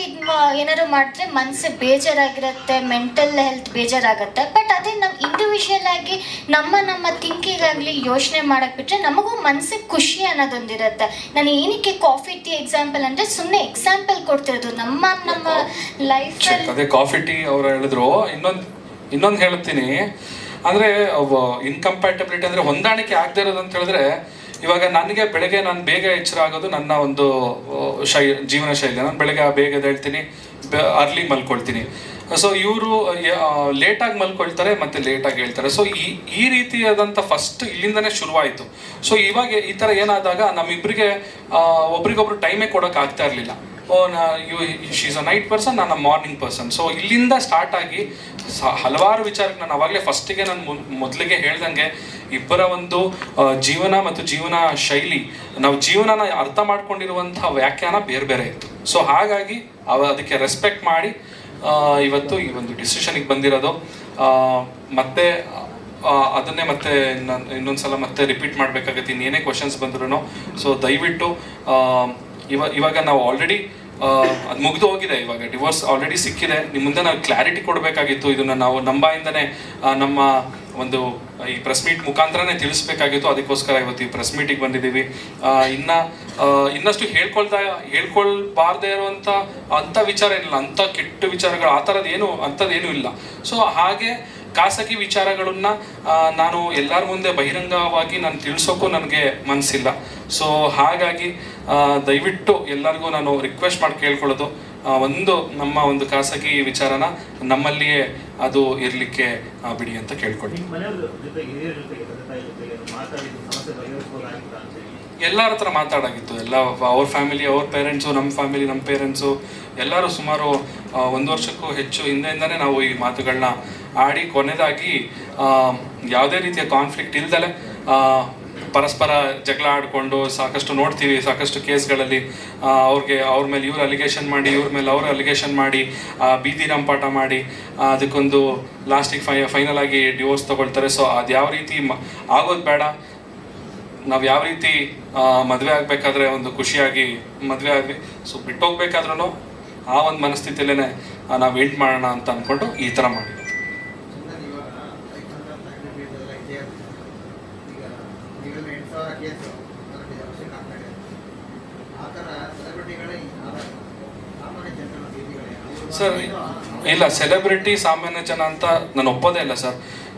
ಏನಾದ್ರು ಮಾಡಿದ್ರೆ ಮನಸ್ಸು ಬೇಜಾರಾಗಿರುತ್ತೆ, ಮೆಂಟಲ್ ಹೆಲ್ತ್ ಬೇಜಾರಾಗುತ್ತೆ. ಬಟ್ ಅದೇ ನಾವು ಇಂಡಿವಿಜುವಲ್ ಆಗಿ ನಮ್ಮ ಥಿಂಕಿಂಗಾಗಲಿ ಯೋಚನೆ ಮಾಡೋಕ್ಕೆ ಬಿಟ್ಟರೆ ನಮಗೂ ಮನಸ್ಸಿಗೆ ಖುಷಿ ಅನ್ನೋದೊಂದಿರುತ್ತೆ. ನಾನು ಏನಕ್ಕೆ ಕಾಫಿ ಟೀ ಎಕ್ಸಾಂಪಲ್ ಅಂದರೆ ಸುಮ್ಮನೆ ಎಕ್ಸಾಂಪಲ್ ಕೊಡ್ತಿರೋದು. ನಮ್ಮ ಲೈಫಲ್ಲಿ ಅದೇ ಕಾಫಿ ಟೀ ಅವ್ರು ಹೇಳಿದ್ರು. ಇನ್ನೊಂದು ಹೇಳ್ತೀನಿ ಅಂದರೆ ಇನ್ಕಂಪ್ಯಾಟಬಿಲಿಟಿ ಅಂದರೆ ಹೊಂದಾಣಿಕೆ ಆಗದೆ ಇರೋದು ಅಂತ ಹೇಳಿದ್ರೆ, ಇವಾಗ ನನಗೆ ಬೆಳಗ್ಗೆ ನಾನು ಬೇಗ ಎಚ್ಚರ ಆಗೋದು ನನ್ನ ಒಂದು ಜೀವನ ಶೈಲಿ. ನಾನು ಬೆಳಗ್ಗೆ ಬೇಗ ಎದ್ದೇಳ್ತೀನಿ, ಅರ್ಲಿ ಮಲ್ಕೊಳ್ತೀನಿ. ಸೊ ಇವರು ಲೇಟಾಗಿ ಮಲ್ಕೊಳ್ತಾರೆ ಮತ್ತು ಲೇಟಾಗಿ ಹೇಳ್ತಾರೆ. ಸೊ ಈ ರೀತಿಯಾದಂಥ ಫಸ್ಟ್ ಇಲ್ಲಿಂದನೇ ಶುರುವಾಯಿತು. ಸೊ ಇವಾಗ ಈ ಥರ ಏನಾದಾಗ ನಮ್ಮಿಬ್ಬರಿಗೆ ಒಬ್ರಿಗೊಬ್ರು ಟೈಮೇ ಕೊಡೋಕೆ ಆಗ್ತಾ ಇರಲಿಲ್ಲ. She is a night person, ನಾನು ಅ ಮಾರ್ನಿಂಗ್ ಪರ್ಸನ್. ಸೊ ಇಲ್ಲಿಂದ ಸ್ಟಾರ್ಟ್ ಆಗಿ ಹಲವಾರು ವಿಚಾರಕ್ಕೆ ನಾನು ಅವಾಗಲೇ ಫಸ್ಟಿಗೆ ನಾನು ಮೊದಲಿಗೆ ಹೇಳ್ದಂಗೆ ಇಬ್ಬರ ಒಂದು ಜೀವನ ಮತ್ತು ಜೀವನ ಶೈಲಿ, ನಾವು ಜೀವನನ ಅರ್ಥ ಮಾಡ್ಕೊಂಡಿರುವಂಥ ವ್ಯಾಖ್ಯಾನ ಬೇರೆ ಬೇರೆ ಇತ್ತು. ಸೊ ಹಾಗಾಗಿ ಅದಕ್ಕೆ ರೆಸ್ಪೆಕ್ಟ್ ಮಾಡಿ ಇವತ್ತು ಈ ಒಂದು ಡಿಸಿಷನಿಗೆ ಬಂದಿರೋದು. ಮತ್ತೆ ಅದನ್ನೇ ಮತ್ತೆ ನಾನು ಇನ್ನೊಂದ್ಸಲ ಮತ್ತೆ ರಿಪೀಟ್ ಮಾಡಬೇಕಾಗತ್ತೆ, ಇನ್ನೇನೇ ಕ್ವಶನ್ಸ್ ಬಂದ್ರು. ಸೊ ದಯವಿಟ್ಟು ಇವಾಗ ನಾವು ಆಲ್ರೆಡಿ ಅದು ಮುಗಿದು ಹೋಗಿದೆ. ಇವಾಗ ಡಿವೋರ್ಸ್ ಆಲ್ರೆಡಿ ಸಿಕ್ಕಿದೆ. ನಿಮ್ಮ ಮುಂದೆ ನಾವು ಕ್ಲಾರಿಟಿ ಕೊಡಬೇಕಾಗಿತ್ತು. ಇದನ್ನು ನಾವು ನಮ್ಮ ನಮ್ಮ ಒಂದು ಈ ಪ್ರೆಸ್ ಮೀಟ್ ಮುಖಾಂತರನೇ ತಿಳಿಸ್ಬೇಕಾಗಿತ್ತು. ಅದಕ್ಕೋಸ್ಕರ ಇವತ್ತು ಈ ಪ್ರೆಸ್ ಮೀಟಿಗೆ ಬಂದಿದ್ದೀವಿ. ಇನ್ನಷ್ಟು ಹೇಳ್ಕೊಳ್ಬಾರ್ದೇ ಇರುವಂಥ ಅಂಥ ವಿಚಾರ ಏನಿಲ್ಲ, ಅಂಥ ಕೆಟ್ಟ ವಿಚಾರಗಳು ಆ ಥರದ್ದು ಅಂಥದ್ದೇನೂ ಇಲ್ಲ. ಸೊ ಹಾಗೆ ಖಾಸಗಿ ವಿಚಾರಗಳನ್ನ ನಾನು ಎಲ್ಲರ ಮುಂದೆ ಬಹಿರಂಗವಾಗಿ ನಾನು ತಿಳಿಸೋಕ್ಕೂ ನನಗೆ ಮನಸ್ಸಿಲ್ಲ. ಸೊ ಹಾಗಾಗಿ ದಯವಿಟ್ಟು ಎಲ್ಲರಿಗೂ ನಾನು ರಿಕ್ವೆಸ್ಟ್ ಮಾಡಿ ಕೇಳ್ಕೊಳ್ಳೋದು, ನಮ್ಮ ಒಂದು ಖಾಸಗಿ ವಿಚಾರನ ನಮ್ಮಲ್ಲಿಯೇ ಅದು ಇರಲಿಕ್ಕೆ ಬಿಡಿ ಅಂತ ಕೇಳ್ಕೊಳ್ಳಿ. ಎಲ್ಲರ ಹತ್ರ ಮಾತಾಡಾಗಿತ್ತು. ಎಲ್ಲ ಅವ್ರ ಫ್ಯಾಮಿಲಿ, ಅವ್ರ ಪೇರೆಂಟ್ಸು, ನಮ್ಮ ಫ್ಯಾಮಿಲಿ, ನಮ್ಮ ಪೇರೆಂಟ್ಸು ಎಲ್ಲರೂ ಸುಮಾರು 1 ವರ್ಷಕ್ಕೂ ಹೆಚ್ಚು ಹಿಂದೆಯಿಂದನೇ ನಾವು ಈ ಮಾತುಗಳನ್ನ ಆಡಿ ಕೊನೆಯದಾಗಿ ಯಾವುದೇ ರೀತಿಯ ಕಾನ್ಫ್ಲಿಕ್ಟ್ ಇಲ್ದಲೆ ಪರಸ್ಪರ ಜಗಳ ಆಡಿಕೊಂಡು ಸಾಕಷ್ಟು ನೋಡ್ತೀವಿ. ಸಾಕಷ್ಟು ಕೇಸ್ಗಳಲ್ಲಿ ಅವ್ರ ಮೇಲೆ ಇವ್ರು ಅಲಿಗೇಷನ್ ಮಾಡಿ, ಇವ್ರ ಮೇಲೆ ಅವ್ರು ಅಲಿಗೇಷನ್ ಮಾಡಿ, ಬೀದಿ ರಂಪಾಟ ಮಾಡಿ ಅದಕ್ಕೊಂದು ಲಾಸ್ಟಿಗೆ ಫೈನಲ್ ಆಗಿ ಡಿವೋರ್ಸ್ ತಗೊಳ್ತಾರೆ. ಸೊ ಅದು ಯಾವ ರೀತಿ ಆಗೋದು ಬೇಡ. ನಾವು ಯಾವ ರೀತಿ ಮದುವೆ ಆಗಬೇಕಾದ್ರೆ ಒಂದು ಖುಷಿಯಾಗಿ ಮದುವೆ ಆದ್ವಿ, ಸೊ ಬಿಟ್ಟೋಗ್ಬೇಕಾದ್ರೂ ಆ ಒಂದು ಮನಸ್ಥಿತಿಯಲ್ಲೇ ನಾವು ಎಂಡ್ ಮಾಡೋಣ ಅಂತ ಅಂದ್ಕೊಂಡು ಈ ಥರ ಮಾಡಿ. ಸರ್ ಇಲ್ಲ, ಸೆಲೆಬ್ರಿಟಿ ಸಾಮಾನ್ಯ ಜನ ಅಂತ ನಾನು ಒಪ್ಪೋದೇ ಇಲ್ಲ ಸರ್.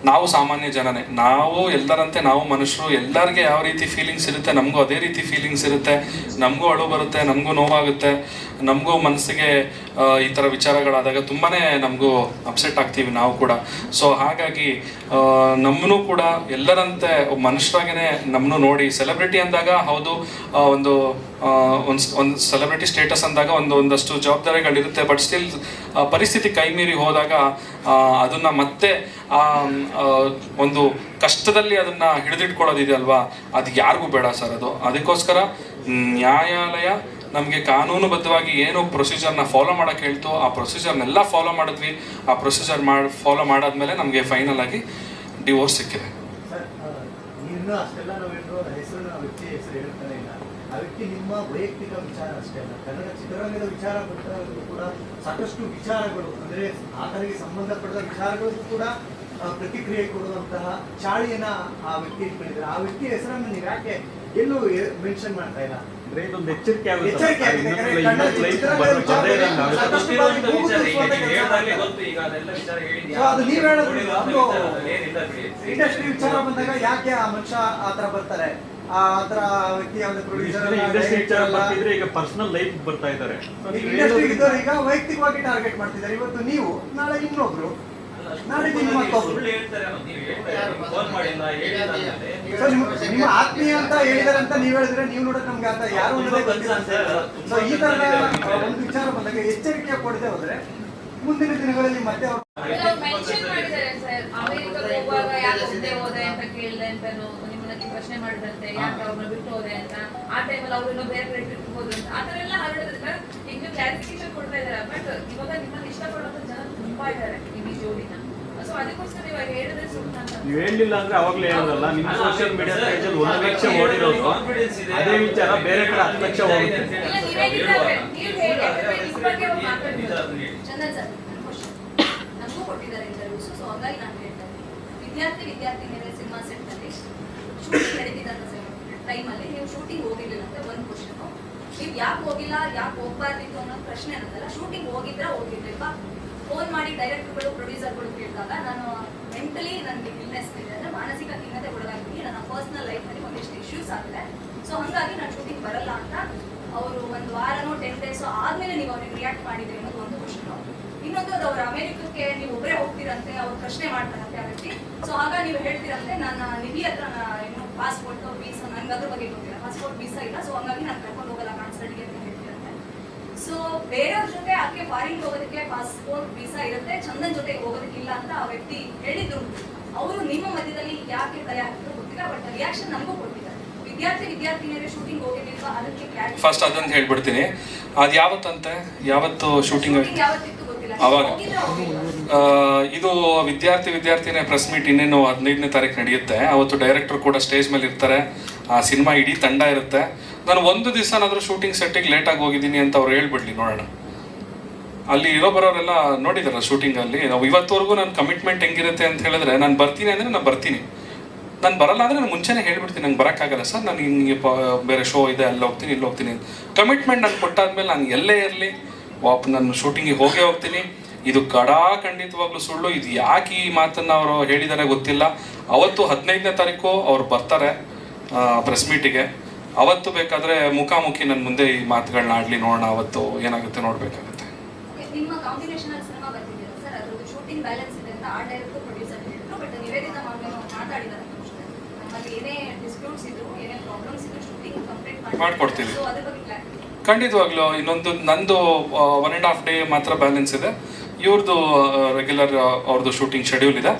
ನಾವು ಸಾಮಾನ್ಯ ಜನನೇ, ನಾವು ಎಲ್ಲರಂತೆ ನಾವು ಮನುಷ್ಯರು. ಎಲ್ಲರಿಗೆ ಯಾವ ರೀತಿ ಫೀಲಿಂಗ್ಸ್ ಇರುತ್ತೆ ನಮಗೂ ಅದೇ ರೀತಿ ಫೀಲಿಂಗ್ಸ್ ಇರುತ್ತೆ. ನಮಗೂ ಅಳು ಬರುತ್ತೆ, ನಮಗೂ ನೋವಾಗುತ್ತೆ, ನಮಗೂ ಮನಸ್ಸಿಗೆ ಈ ಥರ ವಿಚಾರಗಳಾದಾಗ ತುಂಬಾ ನಮಗೂ ಅಪ್ಸೆಟ್ ಆಗ್ತೀವಿ ನಾವು ಕೂಡ. ಸೊ ಹಾಗಾಗಿ ನಮ್ಮನ್ನು ಕೂಡ ಎಲ್ಲರಂತೆ ಮನುಷ್ಯರಾಗೇ ನಮ್ಮನ್ನು ನೋಡಿ ಸೆಲೆಬ್ರಿಟಿ ಅಂದಾಗ ಹೌದು, ಒಂದು ಸೆಲೆಬ್ರಿಟಿ ಸ್ಟೇಟಸ್ ಅಂದಾಗ ಒಂದಷ್ಟು ಜವಾಬ್ದಾರಿಗಳಿರುತ್ತೆ. ಬಟ್ ಸ್ಟಿಲ್ ಪರಿಸ್ಥಿತಿ ಕೈ ಮೀರಿ ಹೋದಾಗ ಅದನ್ನ ಮತ್ತೆ ಒಂದು ಕಷ್ಟದಲ್ಲಿ ಅದನ್ನ ಹಿಡಿದಿಟ್ಕೊಳ್ಳೋದಿದೆ ಅಲ್ವಾ, ಅದು ಯಾರಿಗೂ ಬೇಡ ಸರ್. ಅದಕ್ಕೋಸ್ಕರ ನ್ಯಾಯಾಲಯ ನಮಗೆ ಕಾನೂನುಬದ್ಧವಾಗಿ ಏನು ಪ್ರೊಸೀಜರ್ನ ಫಾಲೋ ಮಾಡೋಕ್ಕೆ ಹೇಳ್ತು ಆ ಪ್ರೊಸೀಜರ್ನೆಲ್ಲ ಫಾಲೋ ಮಾಡಿದ್ವಿ. ಆ ಪ್ರೊಸೀಜರ್ ಫಾಲೋ ಮಾಡಾದ್ಮೇಲೆ ನಮಗೆ ಫೈನಲ್ ಆಗಿ ಡಿವೋರ್ಸ್ ಸಿಕ್ಕಿದೆ. ಆ ವ್ಯಕ್ತಿ ನಿಮ್ಮ ವೈಯಕ್ತಿಕ ವಿಚಾರ ಅಷ್ಟೇ ಅಲ್ಲ, ಕನ್ನಡ ಚಿತ್ರರಂಗದ ವಿಚಾರ ಕೂಡ ಸಾಕಷ್ಟು ವಿಚಾರಗಳು ಅಂದರೆ ಆತನಿಗೆ ಸಂಬಂಧಪಟ್ಟ ವಿಚಾರಗಳಿಗೂ ಕೂಡ ಪ್ರತಿಕ್ರಿಯೆ ಕೊಡುವಂತಹ ಚಾಳಿಯನ್ನ ಆ ವ್ಯಕ್ತಿ ಇಟ್ಕೊಂಡಿದ್ದಾರೆ. ಆ ವ್ಯಕ್ತಿಯ ಹೆಸರನ್ನು ನೀವು ಯಾಕೆ ಎಲ್ಲೂ ಮೆನ್ಷನ್ ಮಾಡ್ತಾ ಇಲ್ಲ? ಅಂದ್ರೆ ಇದೊಂದು ಎಚ್ಚರಿಕೆ ಆಗುತ್ತೆ ಎಚ್ಚರಿಕೆ ಆಗಿದೆ. ಇನ್ನೊಂದು ಕನ್ನಡ ಲೈಫ್ ಚಿತ್ರರಂಗದ ಬರದೇ ಇರೋಂಗೆ ಆಗುತ್ತೆ. ಗೊತ್ತಿರುವಂತ ವಿಚಾರ ಈಗ ನೀವು ಹೇಳ್ದಾಗ್ಲೇ ಗೊತ್ತು, ಈಗ ಅದೆಲ್ಲ ವಿಚಾರ ಹೇಳಿದ್ಯಾ? So ಅದು ನೀವ್ ಹೇಳೋದು ನೋಡಿರುವಂತ ಅದು ವಿಚಾರದಲ್ಲಿ ಏನಿಲ್ಲ ಬಿಡಿ. ಇಂಡಸ್ಟ್ರಿ ವಿಚಾರ ಬಂದಾಗ ಯಾಕೆ ಆ ಮನುಷ್ಯ ಆತರ ಬರ್ತಾರೆ, ಆತರ ವ್ಯಕ್ತಿ ಒಂದು ಪ್ರೊಡ್ಯೂಸರ್ ಇಂಡಸ್ಟ್ರಿ ವಿಚಾರ ಬರ್ತಿದ್ರೆ ಈಗ ಪರ್ಸನಲ್ ಲೈಫ್ ಬರ್ತಾ ಇದ್ದಾರೆ. ಇಂಡಸ್ಟ್ರಿ ಇದ್ದವ್ರು ಈಗ ವೈಯಕ್ತಿಕವಾಗಿ ಟಾರ್ಗೆಟ್ ಮಾಡ್ತಿದ್ದಾರೆ. ಇವತ್ತು ನೀವು, ನಾಳೆ ಇನ್ನೊಬ್ರು, ನಾಳೆ ನಿಮ್ಮ ಮತ್ತೊಬ್ರು. ಸುಳ್ಳು ಹೇಳ್ತಾರೆ ಅನ್ನೋದು ನೀವು ಹೇಳ್ತಾ ಇದ್ದೀರಿ. ಫೋನ್ ಮಾಡಿಲ್ಲ ಹೇಳಿಲ್ಲ ಅಂದ್ಮೇಲೆ ಸೊ ನಿಮ್ಮ ಆತ್ಮೀಯ ಅಂತ ಹೇಳಿದಾರೆ ಅಂತ ನೀವ್ ಹೇಳಿದ್ರೆ ನೀವು ನೋಡೋದು ನಮ್ಗೆ ಅಂತ ಯಾರು ಅನ್ನೋದೇ ಗೊತ್ತಿಲ್ಲ ಅಂತ ಹೇಳ್ತಾರೆ. ಸೊ ಈ ತರದ ಒಂದು ವಿಚಾರ ಬಂದಾಗ ಎಚ್ಚರಿಕೆ ಕೊಡದೆ ಹೋದ್ರೆ ಮುಂದಿನ ದಿನಗಳಲ್ಲಿ ಮತ್ತೆ ಅವ್ರು ಮೆನ್ಷನ್ ಮಾಡಿದ್ದಾರೆ ಸರ್, ಅಮೆರಿಕಕ್ಕೆ ಹೋಗುವಾಗ ಯಾಕೆ ಒಬ್ಬನೇ ಹೋದೆ ಅಂತ ಕೇಳಿದೆ ಅಂತಾನು ನಿಮ್ಮನ್ನ ಪ್ರಶ್ನೆ ಮಾಡಿದಂತೆ, ಯಾಕೆ ಅವ್ರನ್ನ ಬಿಟ್ಟು ಹೋದೆ ಅಂತ. ಆ ಟೈಮಲ್ಲಿ ಅವ್ರನ್ನ ಬೇರೆ ಬೇರೆ ಟ್ರಿಪ್ ಹೋದ್ರು ಅಂತ ಆ ತರ ಎಲ್ಲ ಹರಡೋದ್ರಿಂದ ಈಗ ನೀವು ಕ್ಲಾರಿಫಿಕೇಶನ್ ಕೊಡ್ತಾ ಇದ್ದಾರೆ. ಬಟ್ ಇವಾಗ ನಿಮ್ಮನ್ನ ಇಷ್ಟಪಡುವಂತ ಜನ ತುಂಬಾ ಇದ್ದಾರೆ ಈ ಜೋಡಿನ. ಸೊ ಅದಕ್ಕೋಸ್ಕರ ಇವಾಗ ಹೇಳಿದ್ರೆ ಸುಮ್ಮನೆ ಅಂತ ನೀವು ಹೇಳಿಲ್ಲ ಅಂದ್ರೆ ಅವಾಗ್ಲೇ ಹೇಳೋದಲ್ಲ. ನಿಮ್ಮ ಸೋಷಿಯಲ್ ಮೀಡಿಯಾ ಪೇಜ್ ಅಲ್ಲಿ 1 ಲಕ್ಷ ಓಡಿರೋದು ಅದೇ ವಿಚಾರ ಬೇರೆ ಕಡೆ 10 ಲಕ್ಷ ಹೋಗುತ್ತೆ. ಇಲ್ಲ, ನೀವೇ ಇದ್ದಾರೆ, ನೀವು ಹೇಳಿ ಯಾಕಂದ್ರೆ ಇದ್ರ ಬಗ್ಗೆ ಅವ್ರು ಮಾತಾಡ್ತಿದ್ದಾರೆ. ಚಂದನ್ ಸರ್, ನಮಗೂ ಕೊಟ್ಟಿದ್ದಾರೆ ಇಂಟರ್ವ್ಯೂಸ್. ಸೊ ಹಾಗಾಗಿ ನಾನು ಹೇಳ್ತಾ ಇದ್ದೀನಿ, ವಿದ್ಯಾರ್ಥಿನಿಯರ ಸಿನಿಮಾ ಸೆಟ್ ನಲ್ಲಿ ಶೂಟಿಂಗ್ ನಡೀತಿದ್ದಂತ ಟೈಮಲ್ಲಿ ನೀವು ಶೂಟಿಂಗ್ ಹೋಗಿರ್ಲಿಲ್ಲ ಅಂತ ಒಂದು ಕ್ವಶನ್. ನೀವು ಯಾಕೆ ಹೋಗಿಲ್ಲ, ಯಾಕೆ ಹೋಗ್ಬಾರ್ದಿತ್ತು ಅನ್ನೋ ಪ್ರಶ್ನೆ ಅನ್ನೋದಲ್ಲ, ಶೂಟಿಂಗ್ ಹೋಗಿರ್ಲಿಲ್ವಾ? ಫೋನ್ ಮಾಡಿ ಡೈರೆಕ್ಟರ್ಗಳು, ಪ್ರೊಡ್ಯೂಸರ್ಗಳು ಕೇಳಿದಾಗ ನಾನು ಮೆಂಟಲಿ ನನಗೆ ಇಲ್ನೆಸ್ ಇದೆ, ಅಂದರೆ ಮಾನಸಿಕ ಖಿನ್ನತೆ ಒಳಗಾಗಿದ್ದೀನಿ, ನನ್ನ ಪರ್ಸನಲ್ ಲೈಫಲ್ಲಿ ಒಂದಿಷ್ಟು ಇಶ್ಯೂಸ್ ಆಗಿದೆ. ಸೊ ಹಾಗಾಗಿ ನಾನು ಶೂಟಿಂಗ್ ಬರಲ್ಲ ಅಂತ ಅವರು ಒಂದು ವಾರನೋ 10 ಡೇಸೋ ಆದ್ಮೇಲೆ ನೀವು ಅವ್ರಿಗೆ ರಿಯಾಕ್ಟ್ ಮಾಡಿದ್ರಿ ಅನ್ನೋದು ಒಂದು ಕ್ವಶನ್. ಇನ್ನೊಂದು, ಅದು ಅವ್ರ ಅಮೆರಿಕಕ್ಕೆ ನೀವು ಒಬ್ಬರೇ ಹೋಗ್ತೀರಂತೆ, ಅವ್ರು ಪ್ರಶ್ನೆ ಮಾಡ್ತಾರಂತೆ ಆ ವ್ಯಕ್ತಿ. ಸೊ ಆಗ ನೀವು ಹೇಳ್ತೀರಂತೆ, ನನ್ನ ನಿಧಿ ಹತ್ರ ಏನು ಪಾಸ್ಪೋರ್ಟ್ ವೀಸಾ, ನಂಗೆ ಅದ್ರ ಬಗ್ಗೆ ಗೊತ್ತಿಲ್ಲ, ಪಾಸ್ಪೋರ್ಟ್ ವೀಸಾ ಇಲ್ಲ, ಸೊ ಹಂಗಾಗಿ ನಾನು ಕರ್ಕೊಂಡು ಹೋಗಲ್ಲ ಕಾನ್ಸರ್ಟ್ಗೆ ಅಂತ ಹೇಳ್ತೀರಂತೆ. ಸೊ ಬೇರೆಯವ್ರ ಜೊತೆ ಆಕೆ ಫಾರಿನ್ ಹೋಗೋದಕ್ಕೆ ಪಾಸ್ಪೋರ್ಟ್ ವೀಸಾ ಇರುತ್ತೆ, ಚಂದನ್ ಜೊತೆ ಹೋಗೋದಕ್ಕಿಲ್ಲ ಅಂತ ಆ ವ್ಯಕ್ತಿ ಹೇಳಿದ್ರು. ಅವರು ನಿಮ್ಮ ಮಧ್ಯದಲ್ಲಿ ಯಾಕೆ ತಲೆ ಹಾಕಿದ್ರು ಗೊತ್ತಿಲ್ಲ, ಬಟ್ ರಿಯಾಕ್ಷನ್ ನಮಗೂ ಕೊಟ್ಟಿದ್ದಾರೆ. ವಿದ್ಯಾರ್ಥಿನಿಯರೇ ಶೂಟಿಂಗ್ ಹೋಗಿರ್ಲಿಲ್ವಾ ಅದಕ್ಕೆ ಫಸ್ಟ್ ಅದೊಂದು ಹೇಳ್ಬಿಡ್ತೀನಿ. ಅದು ಯಾವತ್ತಂತೆ, ಯಾವತ್ತು ಶೂಟಿಂಗ್ ಯಾವತ್ತಿತ್ತು ಗೊತ್ತಿಲ್ಲ. ಅವಾಗ ಇದು ವಿದ್ಯಾರ್ಥಿನಿಯ ಪ್ರೆಸ್ ಮೀಟ್ ಇನ್ನೇನು 15ನೇ ತಾರೀಕು ನಡೆಯುತ್ತೆ. ಅವತ್ತು ಡೈರೆಕ್ಟರ್ ಕೂಡ ಸ್ಟೇಜ್ ಮೇಲೆ ಇರ್ತಾರೆ, ಆ ಸಿನಿಮಾ ಇಡೀ ತಂಡ ಇರುತ್ತೆ. ನಾನು ಒಂದು ದಿವಸನಾದ್ರೂ ಶೂಟಿಂಗ್ ಸೆಟ್ಟಿಗೆ ಲೇಟಾಗಿ ಹೋಗಿದ್ದೀನಿ ಅಂತ ಅವ್ರು ಹೇಳ್ಬಿಡ್ಲಿ ನೋಡೋಣ. ಅಲ್ಲಿ ಇರೋ ಬರೋರೆಲ್ಲ ನೋಡಿದಾರ ಶೂಟಿಂಗಲ್ಲಿ. ನಾವು ಇವತ್ತವರೆಗೂ ನನ್ನ ಕಮಿಟ್ಮೆಂಟ್ ಹೆಂಗಿರುತ್ತೆ ಅಂತ ಹೇಳಿದ್ರೆ, ನಾನು ಬರ್ತೀನಿ ಅಂದರೆ ನಾನು ಬರ್ತೀನಿ, ನಾನು ಬರಲ್ಲ ಅಂದರೆ ನಾನು ಮುಂಚೆನೇ ಹೇಳ್ಬಿಡ್ತೀನಿ, ನಂಗೆ ಬರೋಕ್ಕಾಗಲ್ಲ ಸರ್, ನಾನು ಹಿಂಗೆ ಬೇರೆ ಶೋ ಇದೆ, ಅಲ್ಲಿ ಹೋಗ್ತೀನಿ, ಇಲ್ಲಿ ಹೋಗ್ತೀನಿ. ಕಮಿಟ್ಮೆಂಟ್ ನಾನು ಕೊಟ್ಟಾದ್ಮೇಲೆ ನಾನು ಎಲ್ಲೇ ಇರಲಿ ನಾನು ಶೂಟಿಂಗಿಗೆ ಹೋಗೇ ಹೋಗ್ತೀನಿ. ಇದು ಖಂಡಿತವಾಗ್ಲೂ ಸುಳ್ಳು. ಇದು ಯಾಕೆ ಈ ಮಾತನ್ನು ಅವರು ಹೇಳಿದ್ದಾರೆ ಗೊತ್ತಿಲ್ಲ. ಅವತ್ತು 15ನೇ ತಾರೀಕು ಅವ್ರು ಬರ್ತಾರೆ ಪ್ರೆಸ್ ಮೀಟಿಗೆ. ಅವತ್ತು ಬೇಕಾದರೆ ಮುಖಾಮುಖಿ ನನ್ನ ಮುಂದೆ ಈ ಮಾತುಗಳನ್ನ ಆಡಲಿ, ನೋಡೋಣ ಅವತ್ತು ಏನಾಗುತ್ತೆ ನೋಡಬೇಕಾಗುತ್ತೆ. ನಿಮ್ಮ ಕಾಂಬಿನೇಷನ್ ಅಲ್ಲಿ ಸಿನಿಮಾ ಬರ್ತಿದ್ದೀರಾ ಸರ್, ಅದ್ರದ್ದು ಶೂಟಿಂಗ್ ಬ್ಯಾಲೆನ್ಸ್ ಇದೆ ಅಂತ ಆ ಡೈರೆಕ್ಟರ್ ಪ್ರೊಡ್ಯೂಸರ್ ಹೇಳಿದ್ರು. ಬಟ್ ನಿವೇದಿತಾ ಮಾತಾಡಿದ್ದಾರೆ, ನಮ್ಮಲ್ಲಿ ಏನೇ ಡಿಸ್ಪ್ಯೂಟ್ಸ್ ಇದ್ರು, ಏನೇ ಪ್ರಾಬ್ಲಮ್ಸ್ ಇದ್ರು, ಶೂಟಿಂಗ್ ಕಂಪ್ಲೀಟ್ ಮಾಡ್ಕೊಡ್ತೀವಿ. ಸೊ ಅದ್ರ ಬಗ್ಗೆ ಕ್ಲಾರಿಟಿ ಖಂಡಿತವಾಗ್ಲೂ. ನಂದು 1.5 ಡೇ ಮಾತ್ರ ಬ್ಯಾಲೆನ್ಸ್ ಇದೆ. ಇವ್ರದ್ದು ರೆಗ್ಯುಲರ್ ಅವ್ರದ್ದು ಶೂಟಿಂಗ್ ಶೆಡ್ಯೂಲ್ ಇದೆ.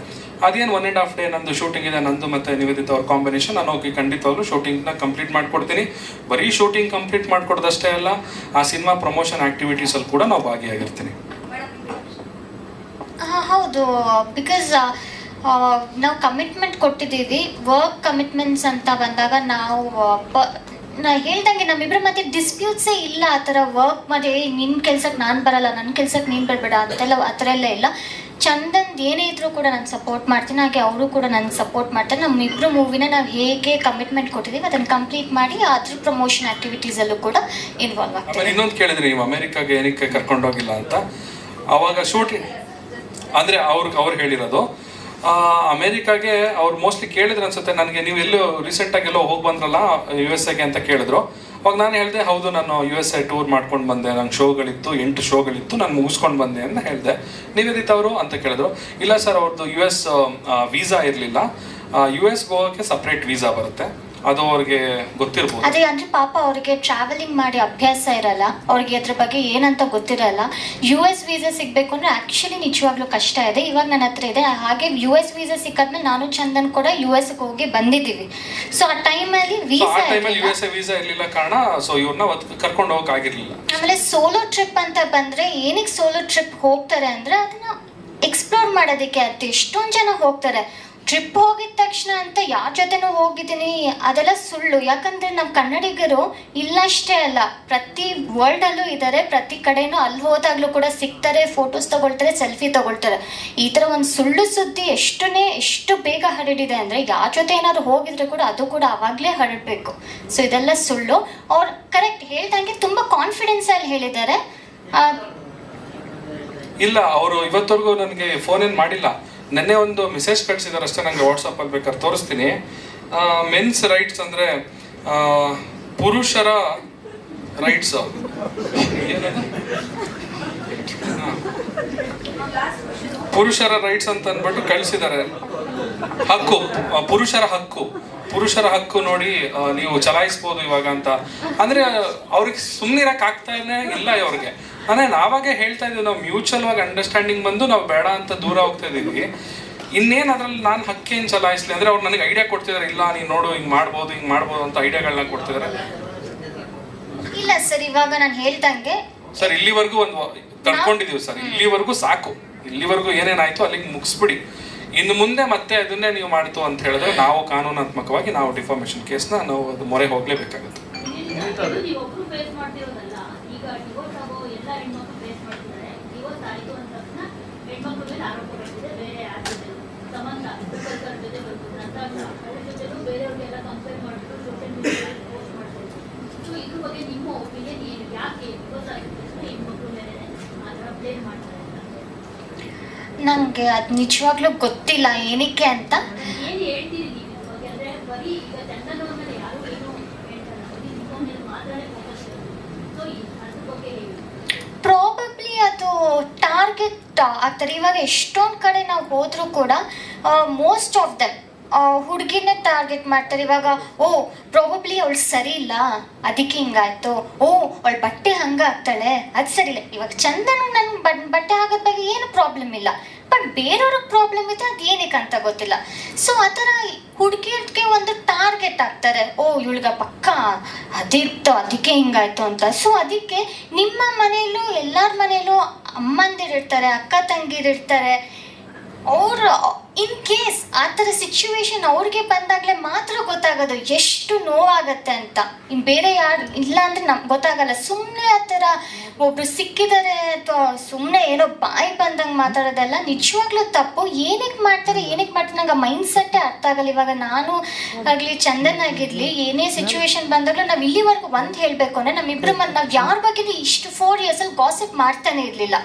ಅದೇನು 1.5 ಡೇ ನಂದು ಶೂಟಿಂಗ್ ಇದೆ, ನಂದು ಮತ್ತು ನಿವೇದಿತಾ ಅವ್ರ ಕಾಂಬಿನೇಷನ್. ನಾನು ಹೋಗಿ ಖಂಡಿತವಾಗ್ಲೂ ಶೂಟಿಂಗ್ನ ಕಂಪ್ಲೀಟ್ ಮಾಡಿಕೊಡ್ತೀನಿ. ಬರೀ ಶೂಟಿಂಗ್ ಕಂಪ್ಲೀಟ್ ಮಾಡಿಕೊಡೋದಷ್ಟೇ ಅಲ್ಲ, ಆ ಸಿನಿಮಾ ಪ್ರಮೋಷನ್ ಆ್ಯಕ್ಟಿವಿಟೀಸಲ್ಲಿ ಕೂಡ ನಾವು ಭಾಗಿಯಾಗಿರ್ತೀನಿ. ಹೌದು, ಬಿಕಾಸ್ ನಾವು ಕಮಿಟ್ಮೆಂಟ್ ಕೊಟ್ಟಿದ್ದೀವಿ. ವರ್ಕ್ ಕಮಿಟ್ಮೆಂಟ್ಸ್ ಅಂತ ಬಂದಾಗ ನಾವು ನಾ ಹೇಳ್ದಂಗೆ ನಮ್ಮಿಬ್ಬರ ಮಧ್ಯೆ ಡಿಸ್ಪ್ಯೂಟ್ಸೇ ಇಲ್ಲ. ಆ ಥರ ವರ್ಕ್ ಮಧ್ಯೆ ನಿನ್ನ ಕೆಲ್ಸಕ್ಕೆ ನಾನು ಬರಲ್ಲ, ನನ್ನ ಕೆಲ್ಸಕ್ಕೆ ನೀನು ಬರಬೇಡ ಅಂತೆಲ್ಲ ಆ ಥರ ಎಲ್ಲ ಇಲ್ಲ. ಚಂದನ್ ಏನೇ ಇದ್ರೂ ಕೂಡ ನಾನು ಸಪೋರ್ಟ್ ಮಾಡ್ತೀನಿ, ಹಾಗೆ ಅವರು ಕೂಡ ನನಗೆ ಸಪೋರ್ಟ್ ಮಾಡ್ತಾರೆ. ನಮ್ಮಿಬ್ಬರು ಮೂವಿನ ನಾವು ಹೇಗೆ ಕಮಿಟ್ಮೆಂಟ್ ಕೊಟ್ಟಿದ್ದೀವಿ ಅದನ್ನು ಕಂಪ್ಲೀಟ್ ಮಾಡಿ ಅದ್ರ ಪ್ರಮೋಷನ್ ಆ್ಯಕ್ಟಿವಿಟೀಸಲ್ಲೂ ಕೂಡ ಇನ್ವಾಲ್ವ್ ಆಗ್ತೀವಿ. ಇನ್ನೊಂದು ಕೇಳಿದ್ರಿ ನೀವು ಅಮೆರಿಕಾಗೆ ಏನಕ್ಕೆ ಕರ್ಕೊಂಡೋಗಿಲ್ಲ ಅಂತ. ಅವಾಗ ಶೂಟಿಂಗ್ ಅಂದರೆ ಅವ್ರು ಹೇಳಿರೋದು ಅಮೆರಿಕಾಗೆ ಅವ್ರು ಮೋಸ್ಟ್ಲಿ ಕೇಳಿದ್ರು ಅನ್ಸುತ್ತೆ ನನಗೆ, ನೀವು ಎಲ್ಲೋ ರೀಸೆಂಟಾಗಿ ಎಲ್ಲೋ ಹೋಗಿ ಬಂದ್ರಲ್ಲ USA ಅಂತ ಕೇಳಿದ್ರು. ಅವಾಗ ನಾನು ಹೇಳಿದೆ, ಹೌದು ನಾನು USA ಟೂರ್ ಮಾಡ್ಕೊಂಡು ಬಂದೆ, ನಂಗೆ ಶೋಗಳಿತ್ತು, 8 ಶೋಗಳಿತ್ತು, ನಾನು ಮುಗಿಸ್ಕೊಂಡು ಬಂದೆ ಅಂತ ಹೇಳಿದೆ. ನಿವೇದಿತಾ ಅವರು ಅಂತ ಕೇಳಿದ್ರು. ಇಲ್ಲ ಸರ್, ಅವ್ರದ್ದು US ವೀಸಾ ಇರಲಿಲ್ಲ, US ಹೋಗೋಕ್ಕೆ ಸಪ್ರೇಟ್ ವೀಸಾ ಬರುತ್ತೆ, ಅದು ಅವ್ರಿಗೆ ಗೊತ್ತಿರ್ಬೋದು. ಅದೇ ಅಂದರೆ ಪಾಪ ಅವ್ರಿಗೆ ಟ್ರಾವೆಲಿಂಗ್ ಮಾಡಿ ಅಭ್ಯಾಸ ಇರಲ್ಲ, ಅವ್ರಿಗೆ ಅದ್ರ ಬಗ್ಗೆ ಏನಂತ ಗೊತ್ತಿರಲ್ಲ. US ವೀಸಾ ಸಿಗಬೇಕು ಅಂದರೆ ಆ್ಯಕ್ಚುಲಿ ನಿಜವಾಗ್ಲೂ ಕಷ್ಟ ಇದೆ. ಇವಾಗ ನನ್ನ ಹತ್ರ ಇದೆ. ಹಾಗೆ US ವೀಸಾ ಸಿಕ್ಕಾದ್ಮೇಲೆ ನಾನು ಚಂದನ್ ಕೂಡ USಗೆ ಹೋಗಿ ಬಂದಿದ್ದೀವಿ. ಸೊ ಆ ಟೈಮಲ್ಲಿ USA ವೀಸಾ ಇರಲಿಲ್ಲ ಕಾರಣ ಸೊ ಇವ್ರನ್ನ ಕರ್ಕೊಂಡು ಹೋಗೋಕ್ಕಾಗಿರ್ಲಿಲ್ಲ. ಆಮೇಲೆ ಸೋಲೋ ಟ್ರಿಪ್ ಅಂತ ಬಂದರೆ ಏನಕ್ಕೆ ಸೋಲೋ ಟ್ರಿಪ್ ಹೋಗ್ತಾರೆ ಅಂದರೆ ಅದನ್ನು ಎಕ್ಸ್ಪ್ಲೋರ್ ಮಾಡೋದಕ್ಕೆ. ಅದು ಎಷ್ಟೊಂದು ಜನ ಹೋಗ್ತಾರೆ, ಟ್ರಿಪ್ ಹೋಗಿದ ತಕ್ಷಣ ಅಂತ ಯಾರ ಜೊತೆನೂ ಹೋಗಿದ್ದೀನಿ ಅದೆಲ್ಲ ಸುಳ್ಳು. ಯಾಕಂದರೆ ನಮ್ಮ ಕನ್ನಡಿಗರು ಇಲ್ಲಷ್ಟೇ ಅಲ್ಲ, ಪ್ರತಿ ವರ್ಲ್ಡಲ್ಲೂ ಇದ್ದಾರೆ, ಪ್ರತಿ ಕಡೆನೂ ಅಲ್ಲಿ ಹೋದಾಗಲೂ ಕೂಡ ಸಿಗ್ತಾರೆ, ಫೋಟೋಸ್ ತೊಗೊಳ್ತಾರೆ, ಸೆಲ್ಫಿ ತೊಗೊಳ್ತಾರೆ. ಈ ಥರ ಒಂದು ಸುಳ್ಳು ಸುದ್ದಿ ಎಷ್ಟು ಬೇಗ ಹರಡಿದೆ ಅಂದರೆ, ಯಾರ ಜೊತೆ ಏನಾದ್ರು ಹೋಗಿದ್ರೆ ಕೂಡ ಅದು ಕೂಡ ಆವಾಗಲೇ ಹರಡಬೇಕು. ಸೊ ಇದೆಲ್ಲ ಸುಳ್ಳು. ಅವ್ರು ಕರೆಕ್ಟ್ ಹೇಳ್ದಂಗೆ ತುಂಬ ಕಾನ್ಫಿಡೆನ್ಸಲ್ಲಿ ಹೇಳಿದ್ದಾರೆ. ಇಲ್ಲ, ಅವರು ಇವತ್ತವರೆಗೂ ನನಗೆ ಫೋನ್ ಏನು ಮಾಡಿಲ್ಲ. ನೆನ್ನೆ ಒಂದು ಮೆಸೇಜ್ ಕಳಿಸಿದ್ದಾರೆ ಅಷ್ಟೇ, ನನಗೆ ವಾಟ್ಸಪ್ಪಲ್ಲಿ ಬೇಕಾದ್ರೆ ತೋರಿಸ್ತೀನಿ. ಮೆನ್ಸ್ ರೈಟ್ಸ್ ಅಂದರೆ ಪುರುಷರ ರೈಟ್ಸ್, ಪುರುಷರ ರೈಟ್ಸ್ ಅಂತ ಅಂದ್ಬಿಟ್ಟು ಕಳಿಸಿದ್ದಾರೆ. ಹಕ್ಕು, ಪುರುಷರ ಹಕ್ಕು ನೋಡಿ ನೀವು ಚಲಾಯಿಸ್ಬೋದು ಇವಾಗ ಅಂತ. ಅಂದರೆ ಅವ್ರಿಗೆ ಸುಮ್ಮನಿರಕ್ಕೆ ಆಗ್ತಾನೆ ಇಲ್ಲ ಅವ್ರಿಗೆ. ಅಂದರೆ ನಾವಾಗೇ ಹೇಳ್ತಾ ಇದ್ದೀವಿ, ನಾವು ಮ್ಯೂಚುವಲ್ ಆಗಿ ಅಂಡರ್ಸ್ಟ್ಯಾಂಡಿಂಗ್ ಬಂದು ನಾವು ಬೇಡ ಅಂತ ದೂರ ಹೋಗ್ತಾ ಇದ್ದೀವಿ. ಇನ್ನೇನು ಅದರಲ್ಲಿ ನಾನು ಹಕ್ಕೇನು ಚಲಾಯಿಸ್ಲಿ ಅಂದರೆ ಅವ್ರು ನನಗೆ ಐಡಿಯಾ ಕೊಡ್ತಿದ್ದಾರೆ, ಇಲ್ಲ ನೀನು ನೋಡು ಹಿಂಗೆ ಮಾಡ್ಬೋದು ಅಂತ ಐಡಿಯಾಗಳನ್ನ ಕೊಡ್ತಿದ್ದಾರೆ. ಇಲ್ಲ ಸರ್, ಇವಾಗ ನಾನು ಹೇಳ್ದಂಗೆ ಸರ್ ಇಲ್ಲಿವರೆಗೂ ಒಂದು ತಡ್ಕೊಂಡಿದ್ದೀವಿ ಸರ್, ಇಲ್ಲಿವರೆಗೂ ಸಾಕು. ಇಲ್ಲಿವರೆಗೂ ಏನೇನಾಯ್ತು ಅಲ್ಲಿಗೆ ಮುಗಿಸ್ಬಿಡಿ. ಇನ್ನು ಮುಂದೆ ಮತ್ತೆ ಅದನ್ನೇ ನೀವು ಮಾಡ್ತು ಅಂತ ಹೇಳಿದ್ರೆ ನಾವು ಕಾನೂನಾತ್ಮಕವಾಗಿ ನಾವು ಡಿಫಾರ್ಮೇಷನ್ ಕೇಸ್ನ ನಾವು ಅದು ಮೊರೆ ಹೋಗಲೇಬೇಕಾಗುತ್ತೆ. ನನಗೆ ಅದು ನಿಜವಾಗ್ಲೂ ಗೊತ್ತಿಲ್ಲ ಏನಕ್ಕೆ ಅಂತ. ಪ್ರಾಬಬ್ಲಿ ಅದು ಟಾರ್ಗೆಟ್ ಆಗ್ತಾರೆ. ಇವಾಗ ಎಷ್ಟೊಂದು ಕಡೆ ನಾವು ಹೋದರೂ ಕೂಡ ಮೋಸ್ಟ್ ಆಫ್ ದೆಮ್ ಹುಡುಗಿನೇ ಟಾರ್ಗೆಟ್ ಮಾಡ್ತಾರೆ. ಇವಾಗ ಪ್ರಾಬಬ್ಲಿ ಅವಳು ಸರಿ ಇಲ್ಲ ಅದಕ್ಕೆ ಹಿಂಗಾಯ್ತು, ಅವಳು ಬಟ್ಟೆ ಹಂಗಾಗ್ತಾಳೆ ಅದು ಸರಿ ಇಲ್ಲ. ಇವಾಗ ಚಂದನ ನನ್ಗೆ ಬಟ್ಟೆ ಹಾಕೋದ್ ಬಗ್ಗೆ ಏನು ಪ್ರಾಬ್ಲಮ್ ಇಲ್ಲ, ಬಟ್ ಬೇರೆಯವ್ರಿಗೆ ಪ್ರಾಬ್ಲಮ್ ಇದೆ, ಅದು ಏನಕ್ಕೆ ಅಂತ ಗೊತ್ತಿಲ್ಲ. ಸೊ ಆ ಥರ ಹುಡುಗಿಯರಿಗೆ ಒಂದು ಟಾರ್ಗೆಟ್ ಆಗ್ತಾರೆ, ಇವಳಿಗೆ ಪಕ್ಕ ಅದಿತ್ತು ಅದಕ್ಕೆ ಹಿಂಗಾಯ್ತು ಅಂತ. ಸೊ ಅದಕ್ಕೆ ನಿಮ್ಮ ಮನೆಯಲ್ಲೂ ಎಲ್ಲರ ಮನೆಯಲ್ಲೂ ಅಮ್ಮಂದಿರಿರ್ತಾರೆ, ಅಕ್ಕ ತಂಗಿರಿರ್ತಾರೆ. ಅವ್ರು ಇನ್ ಕೇಸ್ ಆ ಥರ ಸಿಚುವೇಶನ್ ಅವ್ರಿಗೆ ಬಂದಾಗಲೇ ಮಾತ್ರ ಗೊತ್ತಾಗೋದು ಎಷ್ಟು ನೋವಾಗತ್ತೆ ಅಂತ. ಇನ್ನು ಬೇರೆ ಯಾರು ಇಲ್ಲ ಅಂದರೆ ನಮ್ಗೆ ಗೊತ್ತಾಗಲ್ಲ. ಸುಮ್ಮನೆ ಆ ಥರ ಒಬ್ರು ಸಿಕ್ಕಿದ್ದಾರೆ ಅಥವಾ ಸುಮ್ಮನೆ ಏನೋ ಬಾಯಿ ಬಂದಂಗೆ ಮಾತಾಡೋದೆಲ್ಲ ನಿಜವಾಗ್ಲೂ ತಪ್ಪು. ಏನಕ್ಕೆ ಮಾಡ್ತಾರೆ ನಂಗೆ ಮೈಂಡ್ ಸೆಟ್ಟೇ ಅರ್ಥ ಆಗಲ್ಲ. ಇವಾಗ ನಾನು ಆಗಲಿ ಚಂದನ್ ಆಗಿರಲಿ ಏನೇ ಸಿಚುವೇಶನ್ ಬಂದಾಗಲೂ ನಾವು ಇಲ್ಲಿವರೆಗೂ ಒಂದು ಹೇಳಬೇಕು ಅಂದರೆ ನಮ್ಮಿಬ್ಬರು ನಾವು ಯಾರ ಬಗ್ಗೆನೂ ಇಷ್ಟು 4 yearsಲ್ಲಿ ಗಾಸಿಪ್ ಮಾಡ್ತಾನೆ ಇರಲಿಲ್ಲ.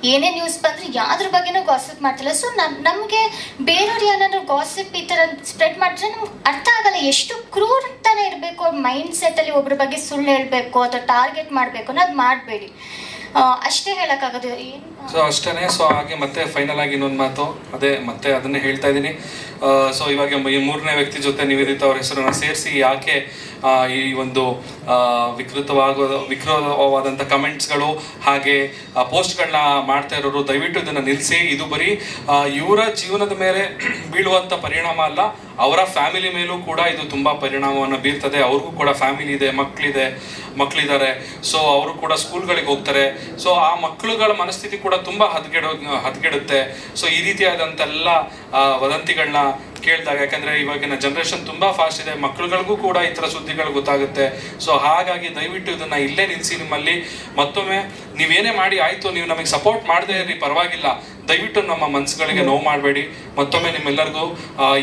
ಏನೇ ನ್ಯೂಸ್ ಬಂದರೆ ಯಾವ್ದ್ರ ಬಗ್ಗೆನೂ ಗಾಸಿಪ್ ಮಾಡ್ತಿಲ್ಲ. ಸೊ ನಮಗೆ ಬೇರೆಯವ್ರು ಏನಾದ್ರು ಗಾಸಿಪ್ ಈ ಥರ ಸ್ಪ್ರೆಡ್ ಮಾಡಿದ್ರೆ ನಮ್ಗೆ ಅರ್ಥ ಆಗಲ್ಲ. ಎಷ್ಟು ಕ್ರೂರತನ ಇರಬೇಕು ಅವ್ರ ಮೈಂಡ್ ಸೆಟ್ಟಲ್ಲಿ. ಒಬ್ರ ಬಗ್ಗೆ ಸುಳ್ಳು ಹೇಳಬೇಕು ಅಥವಾ ಟಾರ್ಗೆಟ್ ಮಾಡಬೇಕು ಅನ್ನೋದು ಮಾಡಬೇಡಿ, ಅಷ್ಟೇ ಹೇಳೋಕ್ಕಾಗೋದು. ಸೊ ಅಷ್ಟೇ. ಸೊ ಹಾಗೆ ಮತ್ತೆ ಫೈನಲ್ ಆಗಿ ಇನ್ನೊಂದು ಮಾತು, ಅದೇ ಮತ್ತೆ ಅದನ್ನೇ ಹೇಳ್ತಾ ಇದ್ದೀನಿ. ಸೊ ಇವಾಗ ಈ 3ನೇ ವ್ಯಕ್ತಿ ಜೊತೆ ನಿವೇದಿತ ಅವ್ರ ಹೆಸರನ್ನು ಸೇರಿಸಿ ಯಾಕೆ ಈ ಒಂದು ವಿಕೃತವಾದಂಥ ಕಮೆಂಟ್ಸ್ಗಳು ಹಾಗೆ ಪೋಸ್ಟ್ಗಳನ್ನ ಮಾಡ್ತಾ ಇರೋರು ದಯವಿಟ್ಟು ಇದನ್ನು ನಿಲ್ಲಿಸಿ. ಇದು ಬರೀ ಇವರ ಜೀವನದ ಮೇಲೆ ಬೀಳುವಂಥ ಪರಿಣಾಮ ಅಲ್ಲ, ಅವರ ಫ್ಯಾಮಿಲಿ ಮೇಲೂ ಕೂಡ ಇದು ತುಂಬ ಪರಿಣಾಮವನ್ನು ಬೀರ್ತದೆ. ಅವ್ರಿಗೂ ಕೂಡ ಫ್ಯಾಮಿಲಿ ಇದೆ, ಮಕ್ಕಳಿದ್ದಾರೆ. ಸೊ ಅವರು ಕೂಡ ಸ್ಕೂಲ್ಗಳಿಗೆ ಹೋಗ್ತಾರೆ. ಸೊ ಆ ಮಕ್ಕಳುಗಳ ಮನಸ್ಥಿತಿ ಕೂಡ ತುಂಬ ಹದಗೆಡುತ್ತೆ. ಸೊ ಈ ರೀತಿಯಾದಂತೆಲ್ಲ ವದಂತಿಗಳನ್ನ ಕೇಳಿದಾಗ, ಯಾಕಂದರೆ ಇವಾಗಿನ ಜನ್ರೇಷನ್ ತುಂಬ ಫಾಸ್ಟ್ ಇದೆ, ಮಕ್ಕಳುಗಳಿಗೂ ಕೂಡ ಈ ಥರ ಸುದ್ದಿಗಳು ಗೊತ್ತಾಗುತ್ತೆ. ಸೊ ಹಾಗಾಗಿ ದಯವಿಟ್ಟು ಇದನ್ನು ಇಲ್ಲೇ ನಿಲ್ಲಿಸಿ. ನಿಮ್ಮಲ್ಲಿ ಮತ್ತೊಮ್ಮೆ ನೀವೇನೇ ಮಾಡಿ ಆಯಿತು, ನೀವು ನಮಗೆ ಸಪೋರ್ಟ್ ಮಾಡದೇ ಇರಿ ಪರವಾಗಿಲ್ಲ, ದಯವಿಟ್ಟು ನಮ್ಮ ಮನಸ್ಸುಗಳಿಗೆ ನೋವು ಮಾಡಬೇಡಿ. ಮತ್ತೊಮ್ಮೆ ನಿಮ್ಮೆಲ್ಲರಿಗೂ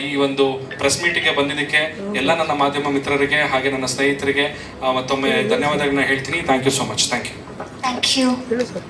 ಈ ಒಂದು ಪ್ರೆಸ್ ಮೀಟಿಗೆ ಬಂದಿದ್ದಕ್ಕೆ ಎಲ್ಲ ನನ್ನ ಮಾಧ್ಯಮ ಮಿತ್ರರಿಗೆ ಹಾಗೆ ನನ್ನ ಸ್ನೇಹಿತರಿಗೆ ಮತ್ತೊಮ್ಮೆ ಧನ್ಯವಾದಗಳನ್ನ ಹೇಳ್ತೀನಿ. Thank you so much. Thank you. ಹೇಳಿ ಸರ್.